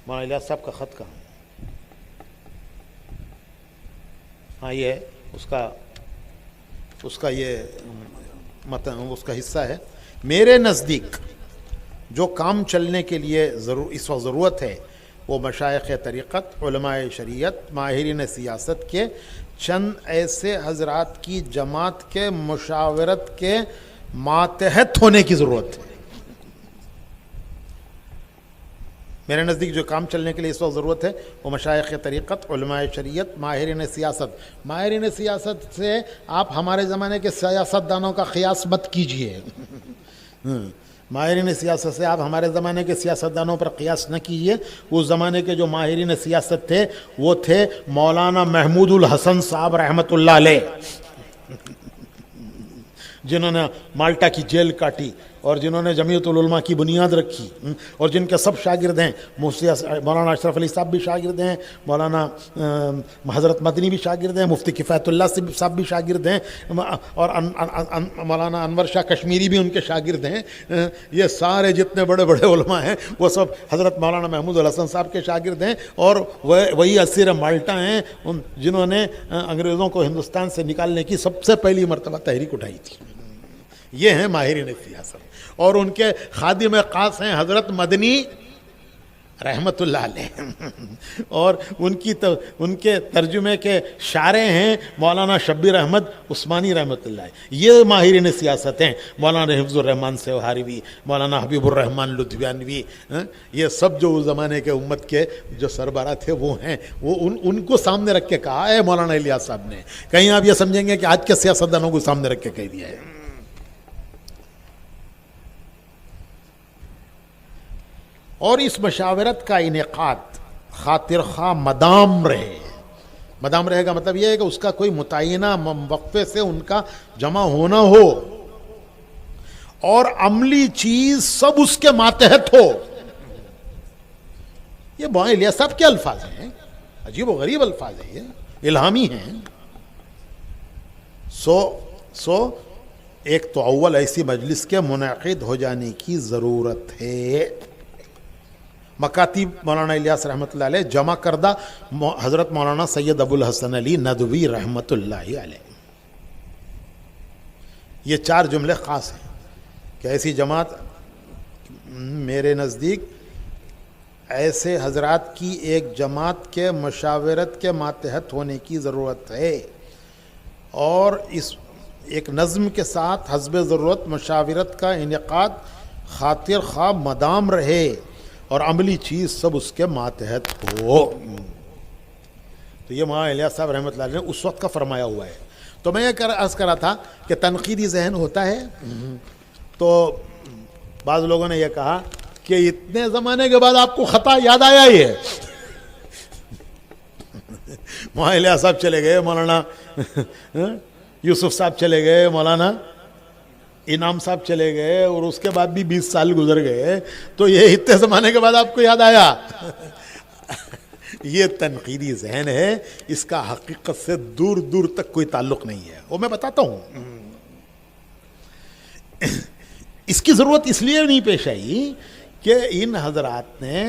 مولانا الیاس صاحب کا خط کہاں ہے؟ ہاں یہ ہے اس کا یہ متن, اس کا حصہ ہے. میرے نزدیک جو کام چلنے کے لیے اس وقت ضرورت ہے وہ مشائخ طریقت, علماء شریعت, ماہرین سیاست کے چند ایسے حضرات کی جماعت کے مشاورت کے ماتحت ہونے کی ضرورت ہے. میرے نزدیک جو کام چلنے کے لیے اس وقت ضرورت ہے وہ مشائخ طریقت, علماء شریعت, ماہرین سیاست. ماہرین سیاست سے آپ ہمارے زمانے کے سیاست دانوں کا قیاس مت کیجئے. ماہرین سیاست سے آپ ہمارے زمانے کے سیاست دانوں پر قیاس نہ کیجئے. اس زمانے کے جو ماہرین سیاست تھے وہ تھے مولانا محمود الحسن صاحب رحمۃ اللہ علیہ, جنہوں نے مالٹا کی جیل کاٹی اور جنہوں نے جمعیت العلماء کی بنیاد رکھی, اور جن کے سب شاگرد ہیں. مولانا اشرف علی صاحب بھی شاگرد ہیں, مولانا حضرت مدنی بھی شاگرد ہیں, مفتی کفایت اللہ صاحب بھی شاگرد ہیں, اور مولانا انور شاہ کشمیری بھی ان کے شاگرد ہیں. یہ سارے جتنے بڑے بڑے علماء ہیں وہ سب حضرت مولانا محمود الحسن صاحب کے شاگرد ہیں, اور وہی اسیر مالٹا ہیں جنہوں نے انگریزوں کو ہندوستان سے نکالنے کی سب سے پہلی مرتبہ تحریک اٹھائی تھی. یہ ہیں ماہرین سیاست, اور ان کے خادم خاص ہیں حضرت مدنی رحمت اللہ علیہ, اور ان کے ترجمے کے شارع ہیں مولانا شبیر احمد عثمانی رحمت اللہ علیہ. یہ ماہرین سیاست ہیں. مولانا حفظ الرحمان سیوہاروی, مولانا حبیب الرحمان لدھیانوی, یہ سب جو اس زمانے کے امت کے جو سربراہ تھے وہ ہیں. وہ ان کو سامنے رکھ کے کہا ہے مولانا الیاس صاحب نے. کہیں آپ یہ سمجھیں گے کہ آج کے سیاستدانوں کو سامنے رکھ کے کہہ دیا ہے. اور اس مشاورت کا انعقاد خاطر خواہ مدام رہے. مدام رہے کا مطلب یہ ہے کہ اس کا کوئی متعینہ وقفے سے ان کا جمع ہونا ہو اور عملی چیز سب اس کے ماتحت ہو. یہ مولانا الیاس صاحب کے الفاظ ہیں, عجیب و غریب الفاظ ہیں, یہ الہامی ہیں. سو ایک تو اول ایسی مجلس کے منعقد ہو جانے کی ضرورت ہے. مکاتیب مولانا الیاس رحمۃ اللہ علیہ جمع کردہ حضرت مولانا سید ابو الحسن علی ندوی رحمۃ اللہ علیہ, یہ 4 جملے خاص ہیں کہ ایسی جماعت میرے نزدیک ایسے حضرات کی ایک جماعت کے مشاورت کے ماتحت ہونے کی ضرورت ہے, اور اس ایک نظم کے ساتھ حسب ضرورت مشاورت کا انعقاد خاطر خواہ مدام رہے اور عملی چیز سب اس کے ماتحت ہو. تو یہ مولانا الیاس صاحب رحمۃ اللہ علیہ نے اس وقت کا فرمایا ہوا ہے. تو میں یہ عرض کر رہا تھا کہ تنقیدی ذہن ہوتا ہے, تو بعض لوگوں نے یہ کہا کہ اتنے زمانے کے بعد آپ کو خطا یاد آیا ہی ہے. مولانا الیاس صاحب چلے گئے, مولانا یوسف صاحب چلے گئے, مولانا انعام صاحب چلے گئے, اور اس کے بعد بھی 20 سال گزر گئے, تو یہ اتنے زمانے کے بعد آپ کو یاد آیا. یہ تنقیدی ذہن ہے, اس کا حقیقت سے دور دور تک کوئی تعلق نہیں ہے. وہ میں بتاتا ہوں, اس کی ضرورت اس لیے نہیں پیش آئی کہ ان حضرات نے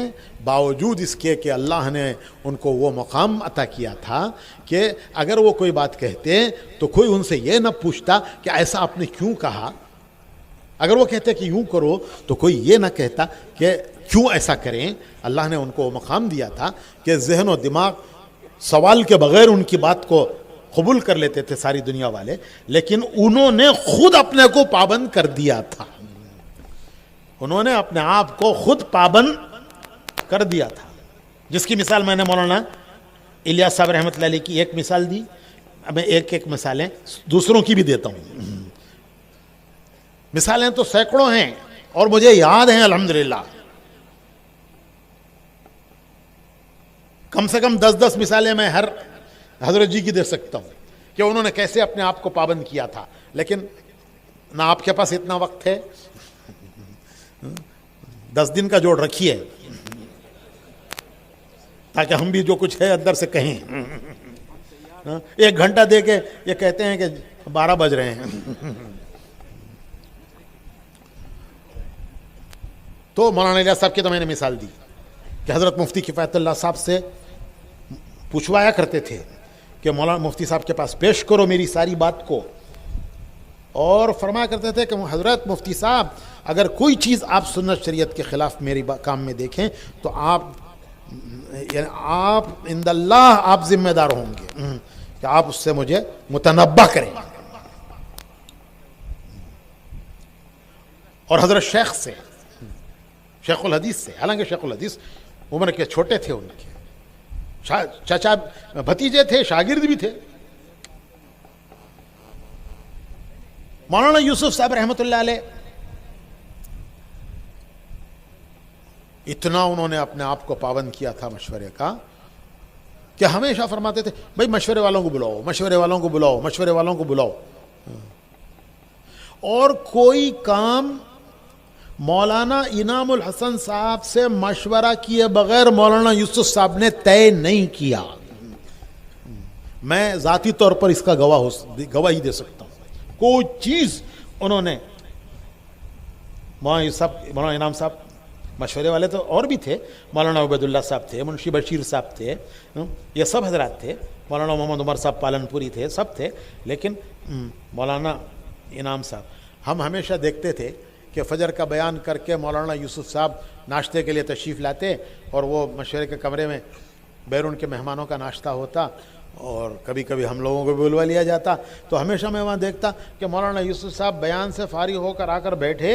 باوجود اس کے کہ اللہ نے ان کو وہ مقام عطا کیا تھا کہ اگر وہ کوئی بات کہتے تو کوئی ان سے یہ نہ پوچھتا کہ ایسا آپ نے کیوں کہا. اگر وہ کہتے کہ یوں کرو تو کوئی یہ نہ کہتا کہ کیوں ایسا کریں. اللہ نے ان کو وہ مقام دیا تھا کہ ذہن و دماغ سوال کے بغیر ان کی بات کو قبول کر لیتے تھے ساری دنیا والے, لیکن انہوں نے خود اپنے کو پابند کر دیا تھا. انہوں نے اپنے آپ کو خود پابند کر دیا تھا, جس کی مثال میں نے مولانا الیاس صاحب رحمۃ اللہ علیہ کی ایک مثال دی. میں ایک مثالیں دوسروں کی بھی دیتا ہوں. مثالیں تو سینکڑوں ہیں اور مجھے یاد ہیں الحمدللہ, کم سے کم 10 مثالیں میں ہر حضرت جی کی دے سکتا ہوں کہ انہوں نے کیسے اپنے آپ کو پابند کیا تھا. لیکن نہ آپ کے پاس اتنا وقت ہے, 10 دن کا جوڑ رکھیے تاکہ ہم بھی جو کچھ ہے اندر سے کہیں. 1 گھنٹہ دے کے یہ کہتے ہیں کہ 12 بج رہے ہیں. تو مولانا الیاس صاحب کی تو میں نے مثال دی کہ حضرت مفتی کفایت اللہ صاحب سے پوچھوایا کرتے تھے کہ مولانا مفتی صاحب کے پاس پیش کرو میری ساری بات کو, اور فرمایا کرتے تھے کہ حضرت مفتی صاحب اگر کوئی چیز آپ سنت شریعت کے خلاف میری کام میں دیکھیں تو آپ عند اللہ آپ ذمہ دار ہوں گے کہ آپ اس سے مجھے متنبہ کریں. اور حضرت شیخ سے, شیخ الحدیث سے, حالانکہ شیخ الحدیث عمر کے چھوٹے تھے, ان کے چچا بھتیجے تھے, شاگرد بھی تھے. مولانا یوسف صاحب رحمۃ اللہ علیہ اتنا انہوں نے اپنے آپ کو پابند کیا تھا مشورے کا کہ ہمیشہ فرماتے تھے بھائی مشورے والوں کو بلاؤ, مشورے والوں کو بلاؤ, مشورے والوں کو بلاؤ. اور کوئی کام مولانا انعام الحسن صاحب سے مشورہ کیے بغیر مولانا یوسف صاحب نے طے نہیں کیا. میں ذاتی طور پر اس کا گواہی دے سکتا ہوں. کوئی چیز انہوں نے, مولانا انعام صاحب مشورے والے تو اور بھی تھے, مولانا عبید اللہ صاحب تھے, منشی بشیر صاحب تھے, یہ سب حضرات تھے, مولانا محمد عمر صاحب پالن پوری تھے, سب تھے. لیکن مولانا انعام صاحب ہم ہمیشہ دیکھتے تھے کہ فجر کا بیان کر کے مولانا یوسف صاحب ناشتے کے لیے تشریف لاتے, اور وہ مشورے کے کمرے میں بیرون کے مہمانوں کا ناشتہ ہوتا, اور کبھی کبھی ہم لوگوں کو بھی بلوا لیا جاتا. تو ہمیشہ میں وہاں دیکھتا کہ مولانا یوسف صاحب بیان سے فارغ ہو کر آ کر بیٹھے,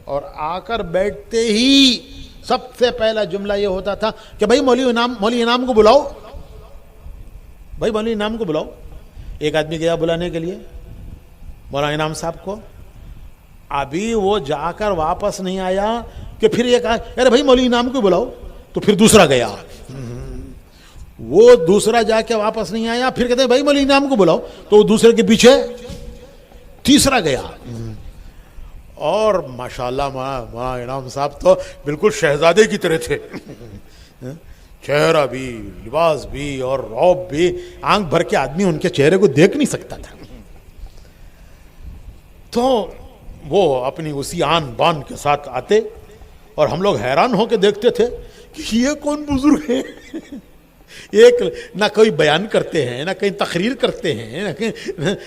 اور آ کر بیٹھتے ہی سب سے پہلا جملہ یہ ہوتا تھا کہ بھائی مولوی انعام کو بلاؤ, بھائی مولوی انعام کو بلاؤ. ایک آدمی گیا بلانے کے لیے مولانا انعام صاحب کو, ابھی وہ جا کر واپس نہیں آیا کہ پھر یہ کہا ارے بھائی مولوی انعام کو بلاؤ, تو پھر دوسرا گیا. وہ دوسرا جا کے واپس نہیں آیا. پھر کہتے ہیں بھائی مولوی انعام کو بلاؤ, تو وہ دوسرے کے پیچھے تیسرا گیا. اور ماشاءاللہ مولانا انعام صاحب تو بالکل شہزادے کی طرح تھے, چہرہ بھی, لباس بھی, اور رعب بھی. آنکھ بھر کے آدمی ان کے چہرے کو دیکھ نہیں سکتا تھا. تو وہ اپنی اسی آن بان کے ساتھ آتے, اور ہم لوگ حیران ہو کے دیکھتے تھے کہ یہ کون بزرگ ہے. ایک نہ کوئی بیان کرتے ہیں, نہ کہیں تقریر کرتے ہیں,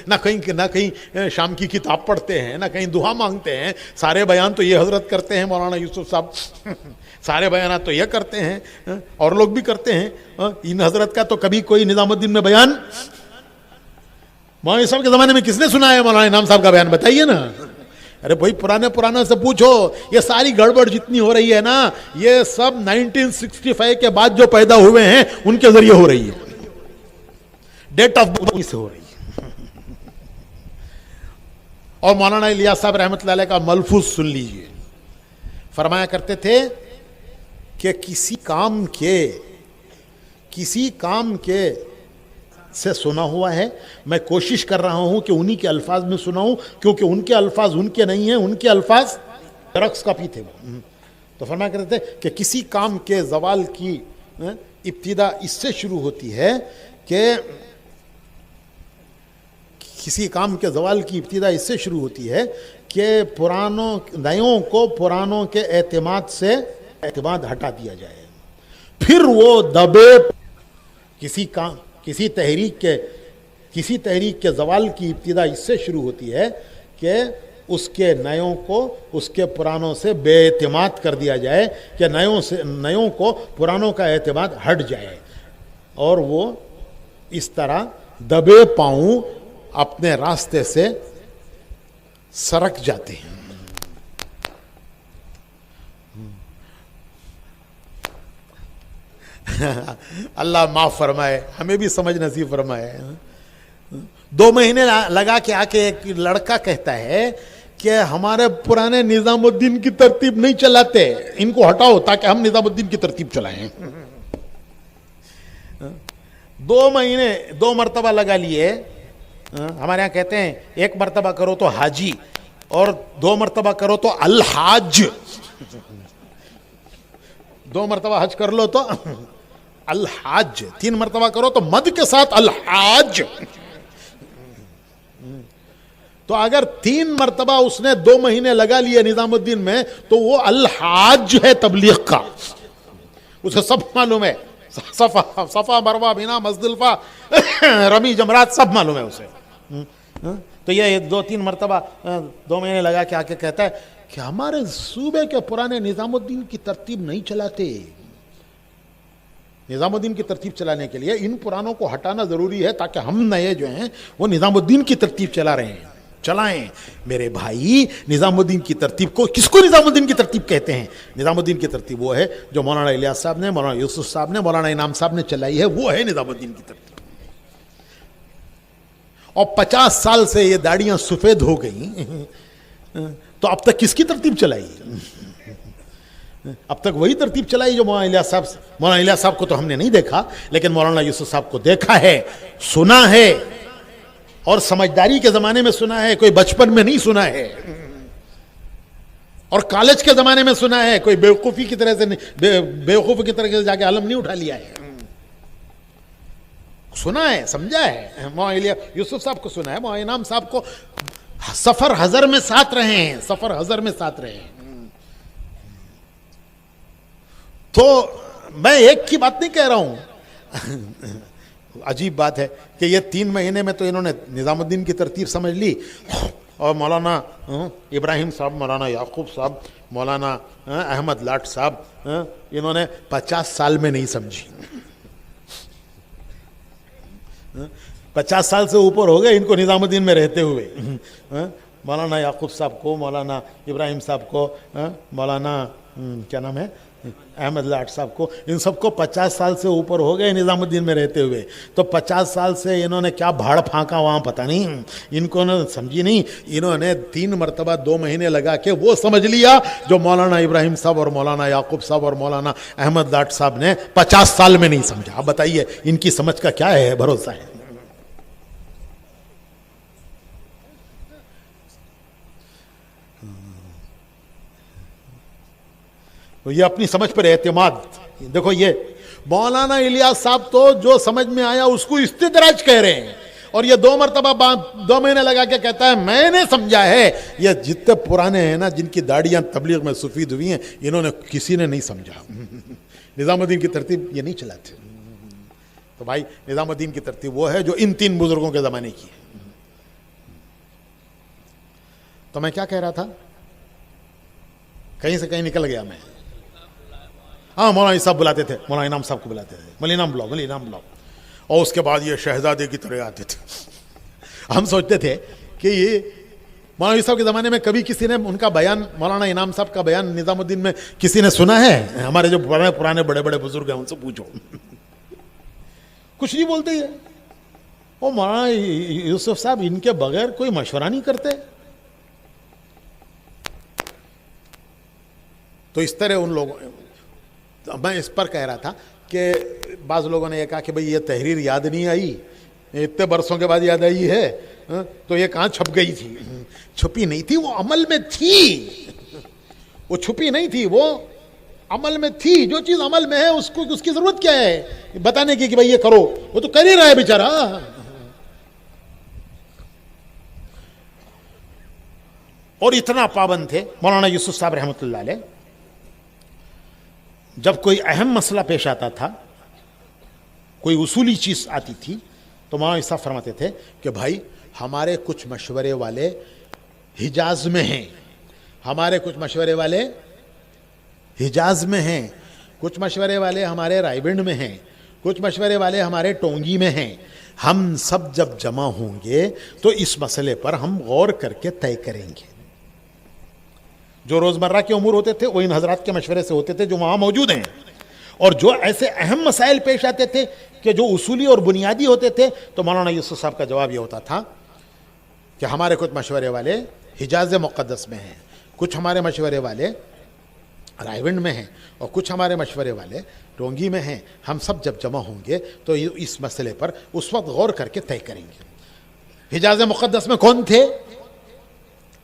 نہ کہیں شام کی کتاب پڑھتے ہیں, نہ کہیں دعا مانگتے ہیں. سارے بیان تو یہ حضرت کرتے ہیں, مولانا یوسف صاحب سارے بیانات تو یہ کرتے ہیں, اور لوگ بھی کرتے ہیں. ان حضرت کا تو کبھی کوئی نظام الدین میں بیان, مولانا صاحب کے زمانے میں کس نے سنا ہے مولانا انعام صاحب کا بیان؟ بتائیے نا. ارے بھائی پرانے سے پوچھو. یہ ساری گڑبڑ جتنی ہو رہی ہے نا, یہ سب 1965 کے بعد جو پیدا ہوئے ہیں ان کے ذریعے ہو رہی ہے, ڈیٹ آف برتھ سے ہو رہی ہے. اور مولانا الیاس صاحب رحمۃ اللہ علیہ کا ملفوظ سن لیجئے. فرمایا کرتے تھے کہ کسی کام کے سے سنا ہوا ہے, میں کوشش کر رہا ہوں کہ انہی کے الفاظ میں سناؤں, کیونکہ ان کے الفاظ ان کے نہیں ہیں, ان کے الفاظ درخت کا پی تھے. تو فرمایا کرتے تھے کہ کسی کام کے زوال کی ابتدا اس سے شروع ہوتی ہے کہ نئیوں کو پرانوں کے اعتماد ہٹا دیا جائے. پھر وہ دبے. کسی تحریک کے زوال کی ابتدا اس سے شروع ہوتی ہے کہ اس کے نئیوں کو اس کے پرانوں سے بے اعتماد کر دیا جائے, کہ نئیوں کو پرانوں کا اعتماد ہٹ جائے, اور وہ اس طرح دبے پاؤں اپنے راستے سے سرک جاتے ہیں. اللہ معاف فرمائے, ہمیں بھی سمجھ نصیب فرمائے. 2 مہینے لگا کے آ کے ایک لڑکا کہتا ہے کہ ہمارے پرانے نظام الدین کی ترتیب نہیں چلاتے, ان کو ہٹاؤ تاکہ ہم نظام الدین کی ترتیب چلائیں. 2 مہینے 2 مرتبہ لگا لیے. ہمارے ہاں کہتے ہیں 1 مرتبہ کرو تو حاجی, اور 2 مرتبہ کرو تو الحاج. 2 مرتبہ حج کر لو تو الحاج, 3 مرتبہ کرو تو مد کے ساتھ الحاج. تو اگر 3 مرتبہ اس نے 2 مہینے لگا لیے نظام الدین میں, تو وہ الحاج ہے تبلیغ کا. اسے سب معلوم ہے, صفا مروہ مینا مزدلفہ رمی جمرات سب معلوم ہے اسے. تو یہ 2-3 مرتبہ 2 مہینے لگا کے آ کے کہتا ہے کہ ہمارے صوبے کے پرانے نظام الدین کی ترتیب نہیں چلاتے. نظام الدین کی ترتیب چلانے کے لیے ان پرانوں کو ہٹانا ضروری ہے, تاکہ ہم نئے جو ہیں وہ نظام الدین کی ترتیب چلا رہے ہیں. چلائیں میرے بھائی, نظام الدین کی ترتیب کو کس کو نظام الدین کی ترتیب کہتے ہیں؟ نظام الدین کی ترتیب وہ ہے جو مولانا الیاس صاحب نے, مولانا یوسف صاحب نے, مولانا انعام صاحب نے چلائی ہے, وہ ہے نظام الدین کی ترتیب. اور 50 سال سے یہ داڑیاں سفید ہو گئیں, تو اب تک کس کی ترتیب چلائی؟ اب تک وہی ترتیب چلائی جو مولانا الیاس صاحب کو تو ہم نے نہیں دیکھا, لیکن مولانا یوسف صاحب کو دیکھا ہے, سنا ہے, اور سمجھداری کے زمانے میں سنا ہے, کوئی بچپن میں نہیں سنا ہے, اور کالج کے زمانے میں سنا ہے, کوئی بیوقوفی کی طرح سے جا کے علم نہیں اٹھا لیا ہے. سنا ہے, سمجھا ہے. مولانا یوسف صاحب کو سنا ہے, مولانا انعام صاحب کو سفر حضر میں ساتھ رہے ہیں. تو میں ایک کی بات نہیں کہہ رہا ہوں. عجیب بات ہے کہ یہ 3 مہینے میں تو انہوں نے نظام الدین کی ترتیب سمجھ لی, اور مولانا ابراہیم صاحب, مولانا یعقوب صاحب, مولانا احمد لاٹ صاحب, انہوں نے 50 سال میں نہیں سمجھی. 50 سال سے اوپر ہو گئے ان کو نظام الدین میں رہتے ہوئے. مولانا یعقوب صاحب کو, مولانا ابراہیم صاحب کو, مولانا کیا نام ہے, احمد لاٹ صاحب کو، ان سب کو 50 سال سے اوپر ہو گئے نظام الدین میں رہتے ہوئے، تو 50 سال سے انہوں نے کیا بھاڑ پھانکا وہاں پتہ نہیں، ان کو سمجھی نہیں، انہوں نے 3 مرتبہ 2 مہینے لگا کے وہ سمجھ لیا جو مولانا ابراہیم صاحب اور مولانا یعقوب صاحب اور مولانا احمد لاٹ صاحب نے 50 سال میں نہیں سمجھا۔ اب بتائیے ان کی سمجھ کا کیا ہے بھروسہ ہے؟ یہ اپنی سمجھ پر اعتماد۔ دیکھو یہ مولانا الیاس صاحب تو جو سمجھ میں آیا اس کو استدراج کہہ رہے ہیں، اور یہ 2 مرتبہ 2 مہینے لگا کے کہتا ہے میں نے سمجھا ہے۔ یہ جتنے پرانے ہیں نا جن کی داڑیاں تبلیغ میں سفید ہوئی ہیں، انہوں نے کسی نے نہیں سمجھا۔ نظام الدین کی ترتیب یہ نہیں چلاتے۔ تو بھائی نظام الدین کی ترتیب وہ ہے جو ان 3 بزرگوں کے زمانے کی ہے۔ تو میں کیا کہہ رہا تھا، کہیں سے کہیں نکل گیا میں۔ ہاں مولانا صاحب بلاتے تھے، مولانا انعام صاحب کو بلاتے تھے، مولانا انعام بلاؤ، مولانا انعام بلاؤ، اور اس کے بعد یہ شہزادے کی طرح آتے تھے۔ ہم سوچتے تھے کہ یہ مولانا صاحب کے زمانے میں کبھی کسی نے ان کا بیان، مولانا انعام صاحب کا بیان نظام الدین میں کسی نے سنا ہے؟ ہمارے جو پرانے بڑے بڑے بزرگ ہیں ان سے پوچھو، کچھ نہیں بولتے یہ۔ وہ مولانا یوسف صاحب ان کے بغیر کوئی مشورہ نہیں کرتے۔ تو اس طرح ان لوگوں، میں اس پر کہہ رہا تھا کہ بعض لوگوں نے یہ کہا کہ بھئی یہ تحریر یاد نہیں آئی، اتنے برسوں کے بعد یاد آئی ہے، تو یہ کہاں چھپ گئی تھی؟ چھپی نہیں تھی، وہ عمل میں تھی، وہ چھپی نہیں تھی، وہ عمل میں تھی۔ جو چیز عمل میں ہے اس کو اس کی ضرورت کیا ہے بتانے کی کہ بھئی یہ کرو، وہ تو کر ہی رہا ہے بیچارہ۔ اور اتنا پابند تھے مولانا یوسف صاحب رحمۃ اللہ علیہ، جب کوئی اہم مسئلہ پیش آتا تھا، کوئی اصولی چیز آتی تھی، تو مولانا صاحب فرماتے تھے کہ بھائی ہمارے کچھ مشورے والے حجاز میں ہیں، ہمارے کچھ مشورے والے حجاز میں ہیں، کچھ مشورے والے ہمارے رائے گنج میں ہیں، کچھ مشورے والے ہمارے ٹونگی میں ہیں، ہم سب جب جمع ہوں گے تو اس مسئلے پر ہم غور کر کے طے کریں گے۔ جو روزمرہ کے امور ہوتے تھے وہ ان حضرات کے مشورے سے ہوتے تھے جو وہاں موجود ہیں، اور جو ایسے اہم مسائل پیش آتے تھے کہ جو اصولی اور بنیادی ہوتے تھے، تو مولانا یوسف صاحب کا جواب یہ ہوتا تھا کہ ہمارے کچھ مشورے والے حجاز مقدس میں ہیں، کچھ ہمارے مشورے والے رائے گنج میں ہیں، اور کچھ ہمارے مشورے والے ٹونگی میں ہیں، ہم سب جب جمع ہوں گے تو اس مسئلے پر اس وقت غور کر کے طے کریں گے۔ حجاز مقدس میں کون تھے؟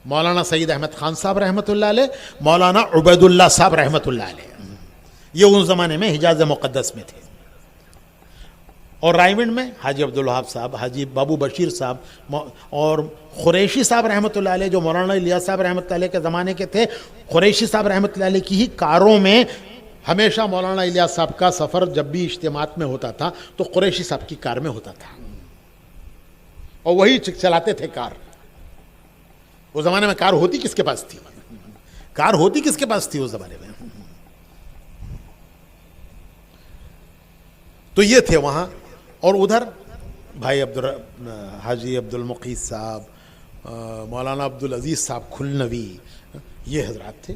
مولانا سید احمد خان صاحب رحمۃ اللہ علیہ، مولانا عبید اللہ صاحب رحمۃ اللہ علیہ، یہ اس زمانے میں حجاز مقدس میں تھے۔ اور رائے گنج میں حاجی عبدالوہاب صاحب، حاجی بابو بشیر صاحب اور قریشی صاحب رحمۃ اللہ علیہ جو مولانا الیاس صاحب رحمۃ اللہ علیہ کے زمانے کے تھے، قریشی صاحب رحمۃ اللہ علیہ کی ہی کاروں میں ہمیشہ مولانا الیاس صاحب کا سفر جب بھی اجتماعات میں ہوتا تھا تو قریشی صاحب کی کار میں ہوتا تھا، اور وہی چلاتے تھے کار۔ اس زمانے میں کار ہوتی کس کے پاس تھی؟ کار ہوتی کس کے پاس تھی اس زمانے میں؟ تو یہ تھے وہاں۔ اور ادھر بھائی حاجی عبد المقیت صاحب، مولانا عبدالعزیز صاحب کھلنوی، یہ حضرات تھے۔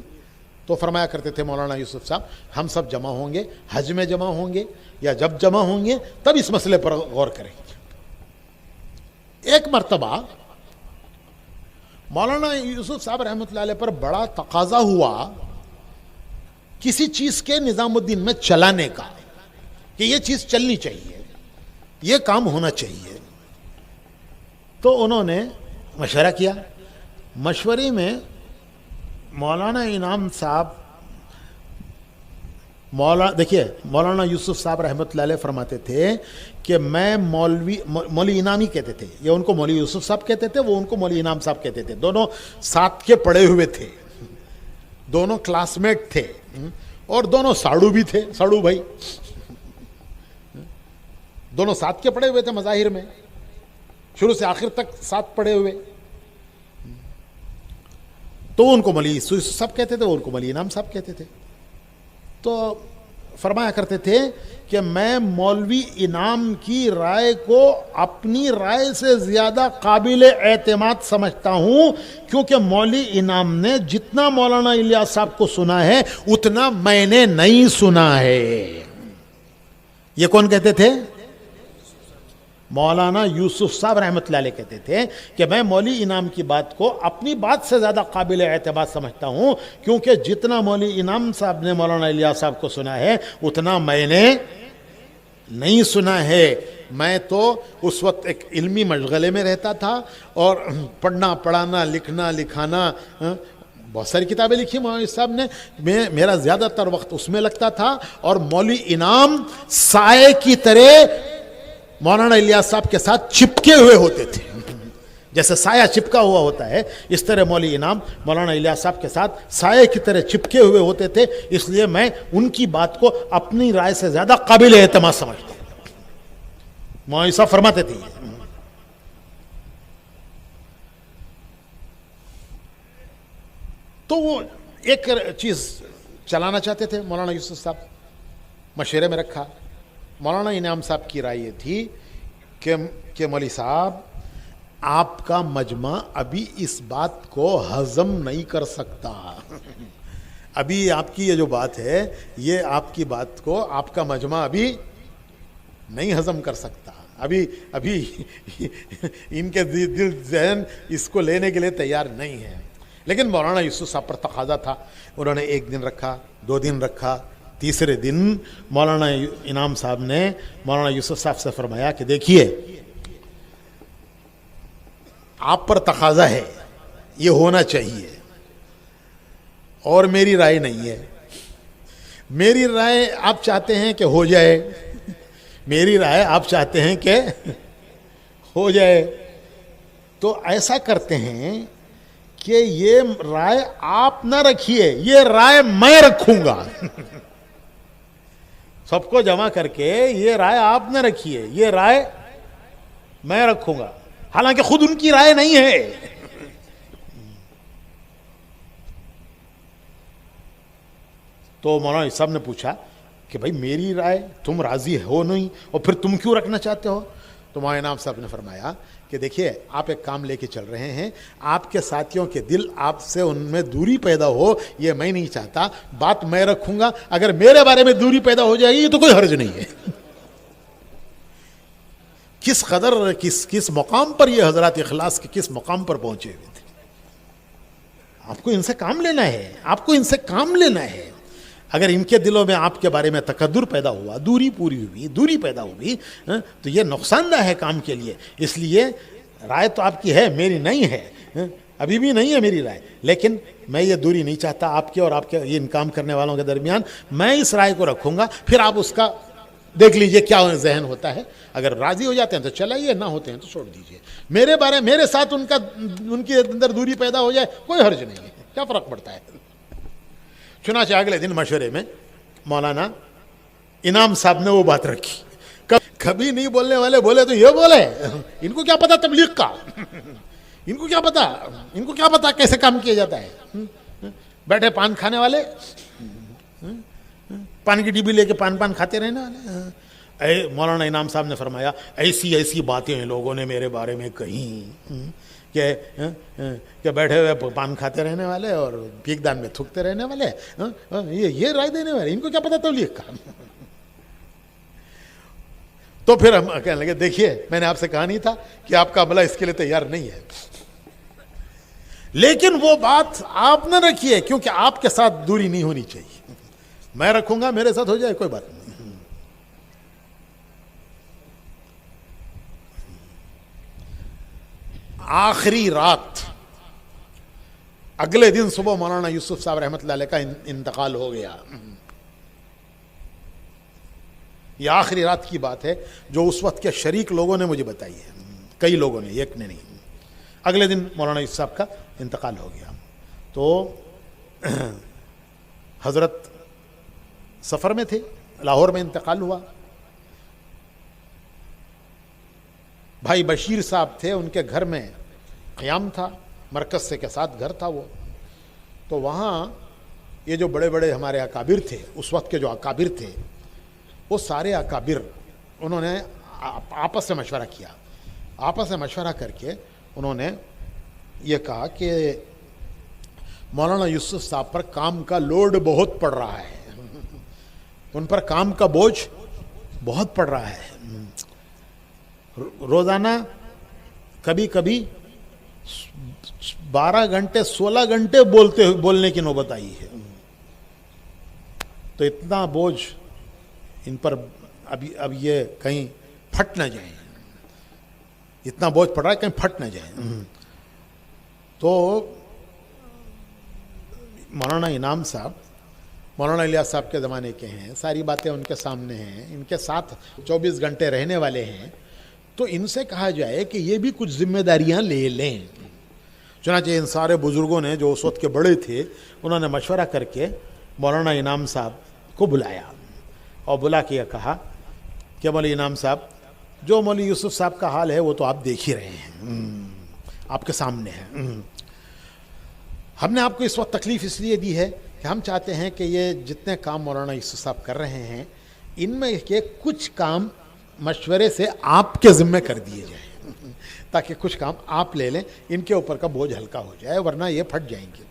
تو فرمایا کرتے تھے مولانا یوسف صاحب ہم سب جمع ہوں گے، حج میں جمع ہوں گے یا جب جمع ہوں گے تب اس مسئلے پر غور کریں گے۔ ایک مرتبہ مولانا یوسف صاحب رحمۃ اللہ علیہ پر بڑا تقاضا ہوا کسی چیز کے نظام الدین میں چلانے کا، کہ یہ چیز چلنی چاہیے، یہ کام ہونا چاہیے۔ تو انہوں نے مشورہ کیا۔ مشورے میں مولانا انعام صاحب، دیکھیے مولانا یوسف صاحب رحمۃ اللہ علیہ فرماتے تھے کہ میں مولوی انعام ہی کہتے تھے، یہ ان کو مولوی یوسف صاحب کہتے تھے، وہ ان کو مولوی انعام صاحب کہتے تھے، دونوں ساتھ کے پڑھے ہوئے تھے، دونوں کلاس میٹ تھے، اور دونوں ساڑو بھی تھے، ساڑو بھائی، دونوں ساتھ کے پڑھے ہوئے تھے مظاہر میں، شروع سے آخر تک ساتھ پڑھے ہوئے۔ تو ان کو مولوی یوسف صاحب کہتے تھے، وہ ان کو مولوی انعام صاحب کہتے تھے۔ تو فرمایا کرتے تھے کہ میں مولوی انعام کی رائے کو اپنی رائے سے زیادہ قابل اعتماد سمجھتا ہوں، کیونکہ مولوی انعام نے جتنا مولانا الیاس صاحب کو سنا ہے اتنا میں نے نہیں سنا ہے۔ یہ کون کہتے تھے؟ مولانا یوسف صاحب رحمۃ اللہ علیہ کہتے تھے کہ میں مولوی انعام کی بات کو اپنی بات سے زیادہ قابل اعتماد سمجھتا ہوں، کیونکہ جتنا مولوی انعام صاحب نے مولانا الیاس صاحب کو سنا ہے اتنا میں نے نہیں سنا ہے۔ میں تو اس وقت ایک علمی مشغلے میں رہتا تھا اور پڑھنا پڑھانا لکھنا لکھانا، بہت ساری کتابیں لکھی مولوی صاحب نے، میرا زیادہ تر وقت اس میں لگتا تھا، اور مولوی انعام سائے کی طرح مولانا الیاس صاحب کے ساتھ چپکے ہوئے ہوتے تھے، جیسے سایہ چپکا ہوا ہوتا ہے اس طرح مولوی انعام مولانا الیاس صاحب کے ساتھ سائے کی طرح چپکے ہوئے ہوتے تھے، اس لیے میں ان کی بات کو اپنی رائے سے زیادہ قابل اعتماد سمجھتا ہوں۔ مولوی صاحب فرماتے تھے تو وہ ایک چیز چلانا چاہتے تھے مولانا یوسف صاحب، مشورے میں رکھا۔ مولانا انعام صاحب کی رائے یہ تھی کہ مولوی صاحب آپ کا مجمع ابھی اس بات کو ہضم نہیں کر سکتا، ابھی آپ کی یہ جو بات ہے یہ آپ کی بات کو آپ کا مجمع ابھی نہیں ہضم کر سکتا، ابھی ان کے دل ذہن اس کو لینے کے لیے تیار نہیں ہے۔ لیکن مولانا یوسف صاحب پر تقاضا تھا، انہوں نے 1 دن رکھا، 2 دن رکھا، تیسرے دن مولانا انعام صاحب نے مولانا یوسف صاحب سے فرمایا کہ دیکھیے آپ پر تقاضا ہے، یہ ہونا چاہیے، اور میری رائے نہیں ہے، میری رائے آپ چاہتے ہیں کہ ہو جائے، میری رائے آپ چاہتے ہیں کہ ہو جائے، تو ایسا کرتے ہیں کہ یہ رائے آپ نہ رکھیے، یہ رائے میں رکھوں گا، سب کو جمع کر کے یہ رائے آپ نہ رکھیے، یہ رائے میں رکھوں گا، حالانکہ خود ان کی رائے نہیں ہے۔ تو مولانا صاحب نے پوچھا کہ بھائی میری رائے تم راضی ہو نہیں، اور پھر تم کیوں رکھنا چاہتے ہو؟ تو مولانا انعام صاحب نے فرمایا کہ دیکھیے آپ ایک کام لے کے چل رہے ہیں، آپ کے ساتھیوں کے دل آپ سے ان میں دوری پیدا ہو، یہ میں نہیں چاہتا، بات میں رکھوں گا، اگر میرے بارے میں دوری پیدا ہو جائے گی تو کوئی حرج نہیں ہے۔ کس قدر کس مقام پر یہ حضرات اخلاص کے کس مقام پر پہنچے ہوئے تھے۔ آپ کو ان سے کام لینا ہے، آپ کو ان سے کام لینا ہے۔ اگر ان کے دلوں میں آپ کے بارے میں تکدر پیدا ہوا، دوری پیدا ہوئی تو یہ نقصان دہ ہے کام کے لیے۔ اس لیے رائے تو آپ کی ہے، میری نہیں ہے، ابھی بھی نہیں ہے میری رائے، لیکن میں یہ دوری نہیں چاہتا آپ کے اور آپ کے ان کام کرنے والوں کے درمیان، میں اس رائے کو رکھوں گا، پھر آپ اس کا دیکھ لیجئے کیا ذہن ہوتا ہے، اگر راضی ہو جاتے ہیں تو چلائیے، نہ ہوتے ہیں تو چھوڑ دیجئے، میرے ساتھ ان کے اندر دوری پیدا ہو جائے کوئی حرج نہیں ہے، کیا فرق پڑتا ہے۔ چنانچہ اگلے دن مشورے میں مولانا انعام صاحب نے وہ بات رکھی، کبھی نہیں بولنے والے بولے تو یہ بولے، ان کو کیا پتا تبلیغ کا، ان کو کیا پتا کیسے کام کیا جاتا ہے۔ بیٹھے پان کھانے والے، پان کی ڈبی لے کے پان کھاتے رہنے والے۔ مولانا انعام صاحب نے فرمایا ایسی باتیں لوگوں نے میرے بارے میں کہیں کہ بیٹھے ہوئے پان کھاتے رہنے والے اور بھیک دان میں تھوکتے رہنے والے، یہ رائے دینے والے، ان کو کیا پتا تبلیغ کا۔ تو پھر ہم کہنے لگے دیکھیے میں نے آپ سے کہا نہیں تھا کہ آپ کا عملہ اس کے لیے تیار نہیں ہے، لیکن وہ بات آپ نہ رکھیے، کیونکہ آپ کے ساتھ دوری نہیں ہونی چاہیے، میں رکھوں گا، میرے ساتھ ہو جائے کوئی بات نہیں۔ آخری رات، اگلے دن صبح مولانا یوسف صاحب رحمۃ اللہ علیہ کا انتقال ہو گیا۔ یہ آخری رات کی بات ہے جو اس وقت کے شریک لوگوں نے مجھے بتائی ہے، کئی لوگوں نے، ایک نے نہیں۔ اگلے دن مولانا یوسف صاحب کا انتقال ہو گیا تو حضرت سفر میں تھے، لاہور میں انتقال ہوا۔ بھائی بشیر صاحب تھے، ان کے گھر میں قیام تھا، مرکز سے کے ساتھ گھر تھا وہ، تو وہاں یہ جو بڑے بڑے ہمارے اکابر تھے، اس وقت کے جو اکابر تھے، وہ سارے اکابر انہوں نے آپس سے مشورہ کیا. آپس میں مشورہ کر کے انہوں نے یہ کہا کہ مولانا یوسف صاحب پر کام کا لوڈ بہت پڑ رہا ہے، ان پر کام کا بوجھ بہت پڑ رہا ہے. روزانہ کبھی کبھی 12 گھنٹے 16 گھنٹے بولنے کی نوبت آئی ہے. تو اتنا بوجھ ان پر اب یہ کہیں پھٹ نہ جائیں، اتنا بوجھ پڑ رہا ہے کہیں پھٹ نہ جائیں. تو مولانا انعام صاحب مولانا الیاس صاحب کے زمانے کے ہیں، ساری باتیں ان کے سامنے ہیں، ان کے ساتھ 24 گھنٹے رہنے والے ہیں. تو ان سے کہا جائے کہ یہ بھی کچھ ذمہ داریاں لے لیں. چنانچہ ان سارے بزرگوں نے جو اس وقت کے بڑے تھے، انہوں نے مشورہ کر کے مولانا انعام صاحب کو بلایا اور بلا کے کہا کہ مولوی انعام صاحب، جو مولوی یوسف صاحب کا حال ہے وہ تو آپ دیکھ ہی رہے ہیں، آپ کے سامنے ہے. ہم نے آپ کو اس وقت تکلیف اس لیے دی ہے کہ ہم چاہتے ہیں کہ یہ جتنے کام مولانا یوسف صاحب کر رہے ہیں، ان میں کے کچھ کام مشورے سے آپ کے ذمہ کر دیے جائیں، تاکہ کچھ کام آپ لے لیں، ان کے اوپر کا بوجھ ہلکا ہو جائے، ورنہ یہ پھٹ جائیں گے.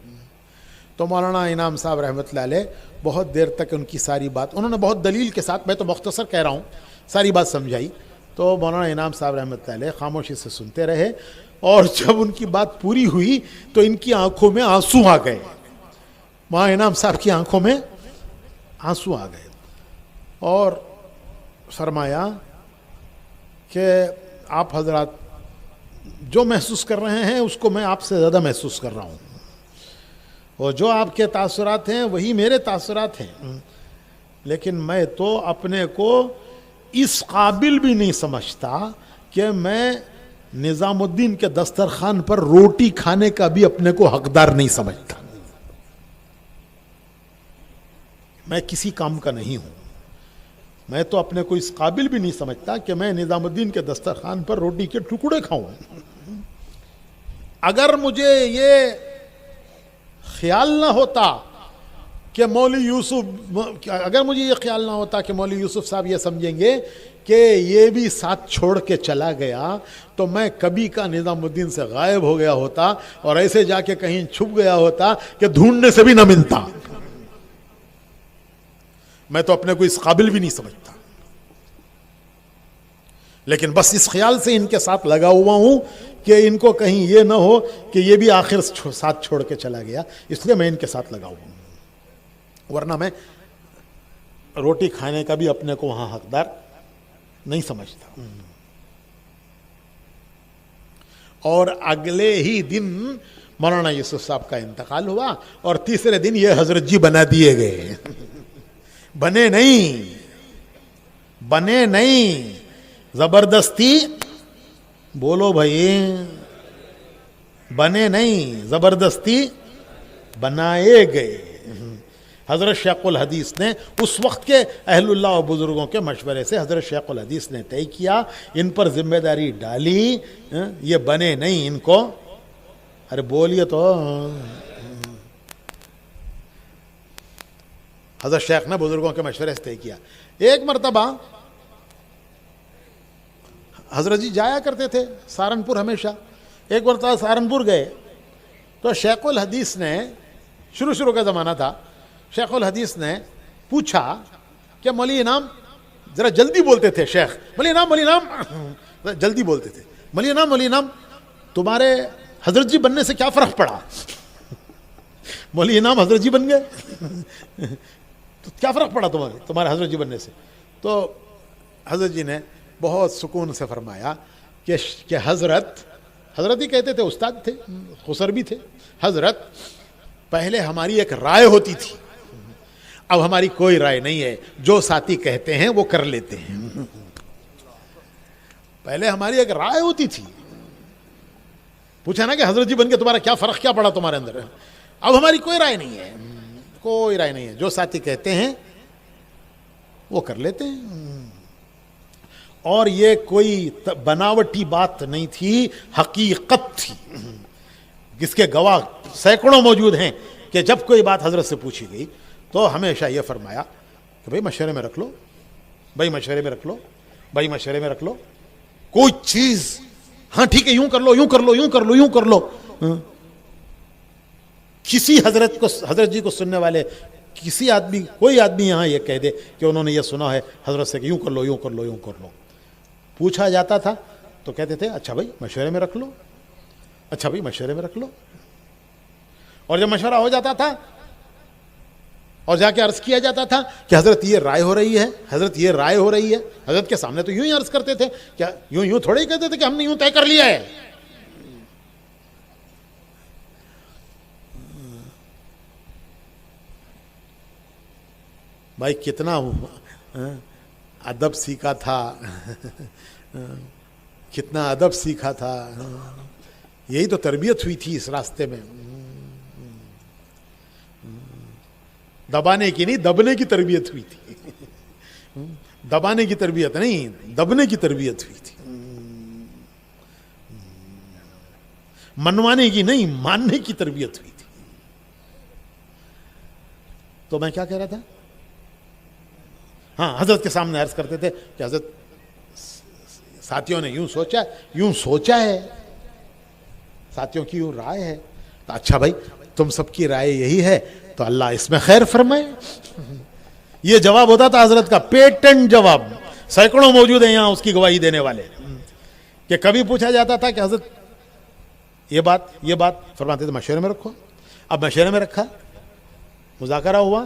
تو مولانا انعام صاحب رحمۃ اللہ علیہ بہت دیر تک ان کی ساری بات انہوں نے بہت دلیل کے ساتھ، میں تو مختصر کہہ رہا ہوں، ساری بات سمجھائی. تو مولانا انعام صاحب رحمۃ اللہ علیہ خاموشی سے سنتے رہے، اور جب ان کی بات پوری ہوئی تو ان کی آنکھوں میں آنسو آ گئے. مولانا انعام صاحب کی آنکھوں میں آنسو آ گئے اور فرمایا کہ آپ حضرات جو محسوس کر رہے ہیں اس کو میں آپ سے زیادہ محسوس کر رہا ہوں، اور جو آپ کے تاثرات ہیں وہی میرے تاثرات ہیں، لیکن میں تو اپنے کو اس قابل بھی نہیں سمجھتا کہ میں نظام الدین کے دسترخوان پر روٹی کھانے کا بھی اپنے کو حقدار نہیں سمجھتا. میں کسی کام کا نہیں ہوں، میں تو اپنے کو اس قابل بھی نہیں سمجھتا کہ میں نظام الدین کے دسترخوان پر روٹی کے ٹکڑے کھاؤں. اگر مجھے یہ خیال نہ ہوتا کہ مولوی یوسف صاحب یہ سمجھیں گے کہ یہ بھی ساتھ چھوڑ کے چلا گیا، تو میں کبھی کا نظام الدین سے غائب ہو گیا ہوتا اور ایسے جا کے کہیں چھپ گیا ہوتا کہ ڈھونڈنے سے بھی نہ ملتا. میں تو اپنے کو اس قابل بھی نہیں سمجھتا، لیکن بس اس خیال سے ان کے ساتھ لگا ہوا ہوں کہ ان کو کہیں یہ نہ ہو کہ یہ بھی آخر ساتھ چھوڑ کے چلا گیا، اس لیے میں ان کے ساتھ لگا ہوا ہوں، ورنہ میں روٹی کھانے کا بھی اپنے کو وہاں حقدار نہیں سمجھتا. اور اگلے ہی دن مولانا یوسف صاحب کا انتقال ہوا اور تیسرے دن یہ حضرت جی بنا دیے گئے. بنے نہیں، زبردستی بولو بھائی، بنے نہیں، زبردستی بنائے گئے. حضرت شیخ الحدیث نے اس وقت کے اہل اللہ و بزرگوں کے مشورے سے حضرت شیخ الحدیث نے طے کیا، ان پر ذمہ داری ڈالی، یہ بنے نہیں، ان کو ارے بولیے تو. حضرت شیخ نے بزرگوں کے مشورے سے طے کیا. ایک مرتبہ حضرت جی جایا کرتے تھے سہارنپور ہمیشہ. ایک مرتبہ سہارنپور گئے تو شیخ الحدیث نے، شروع کا زمانہ تھا، شیخ الحدیث نے پوچھا کہ مولوی انعام، ذرا جلدی بولتے تھے شیخ، مولوی انعام جلدی بولتے تھے، مولوی انعام تمہارے حضرت جی بننے سے کیا فرق پڑا؟ مولوی انعام حضرت جی بن گئے، تو کیا فرق پڑا تمہارے حضرت جی بننے سے؟ تو حضرت جی نے بہت سکون سے فرمایا کہ حضرت ہی کہتے تھے، استاد تھے، خسر بھی تھے. حضرت پہلے ہماری ایک رائے ہوتی تھی، اب ہماری کوئی رائے نہیں ہے، جو ساتھی کہتے ہیں وہ کر لیتے ہیں. پہلے ہماری ایک رائے ہوتی تھی، پوچھا نا کہ حضرت جی بن کے تمہارا کیا فرق کیا پڑا تمہارے اندر؟ اب ہماری کوئی رائے نہیں ہے، کوئی رائے نہیں ہے، جو ساتھی کہتے ہیں وہ کر لیتے ہیں. اور یہ کوئی بناوٹی بات نہیں تھی، حقیقت تھی، جس کے گواہ سینکڑوں موجود ہیں کہ جب کوئی بات حضرت سے پوچھی گئی تو ہمیشہ یہ فرمایا کہ بھائی مشورے میں رکھ لو، بھائی مشورے میں رکھ لو، بھائی مشورے میں رکھ لو. کوئی چیز ہاں ٹھیک ہے یوں کر لو، یوں کر لو، یوں کر لو، یوں کر لو. کسی حضرت جی کو سننے والے کسی آدمی، کوئی آدمی یہاں یہ کہہ دے کہ انہوں نے یہ سنا ہے حضرت سے کہ یوں کر لو، یوں کر لو، یوں کر لو. پوچھا جاتا تھا تو کہتے تھے اچھا بھائی مشورے میں رکھ لو، اچھا بھائی مشورے میں رکھ لو. اور جب مشورہ ہو جاتا تھا اور جا کے عرض کیا جاتا تھا کہ حضرت یہ رائے ہو رہی ہے، حضرت یہ رائے ہو رہی ہے، حضرت کے سامنے تو یوں ہی عرض کرتے تھے، کیا یوں تھوڑے ہی کہتے تھے کہ ہم نے یوں طے کر لیا ہے. بھائی کتنا ادب سیکھا تھا، کتنا ادب سیکھا تھا. یہی تو تربیت ہوئی تھی اس راستے میں. دبانے کی نہیں، دبنے کی تربیت ہوئی تھی. دبانے کی تربیت نہیں، دبنے کی تربیت ہوئی تھی. منوانے کی نہیں، ماننے کی تربیت ہوئی تھی. تو میں کیا کہہ رہا تھا؟ ہاں حضرت کے سامنے عرض کرتے تھے کہ حضرت ساتھیوں نے یوں سوچا ہے، ساتھیوں کی یوں رائے ہے. تو اچھا بھائی تم سب کی رائے یہی ہے تو اللہ اس میں خیر فرمائے. یہ جواب ہوتا تھا حضرت کا، پیٹنٹ جواب. سینکڑوں موجود ہیں یہاں اس کی گواہی دینے والے. کہ کبھی پوچھا جاتا تھا کہ حضرت یہ بات فرماتے تھے مشورے میں رکھو. اب مشورے میں رکھا، مذاکرہ ہوا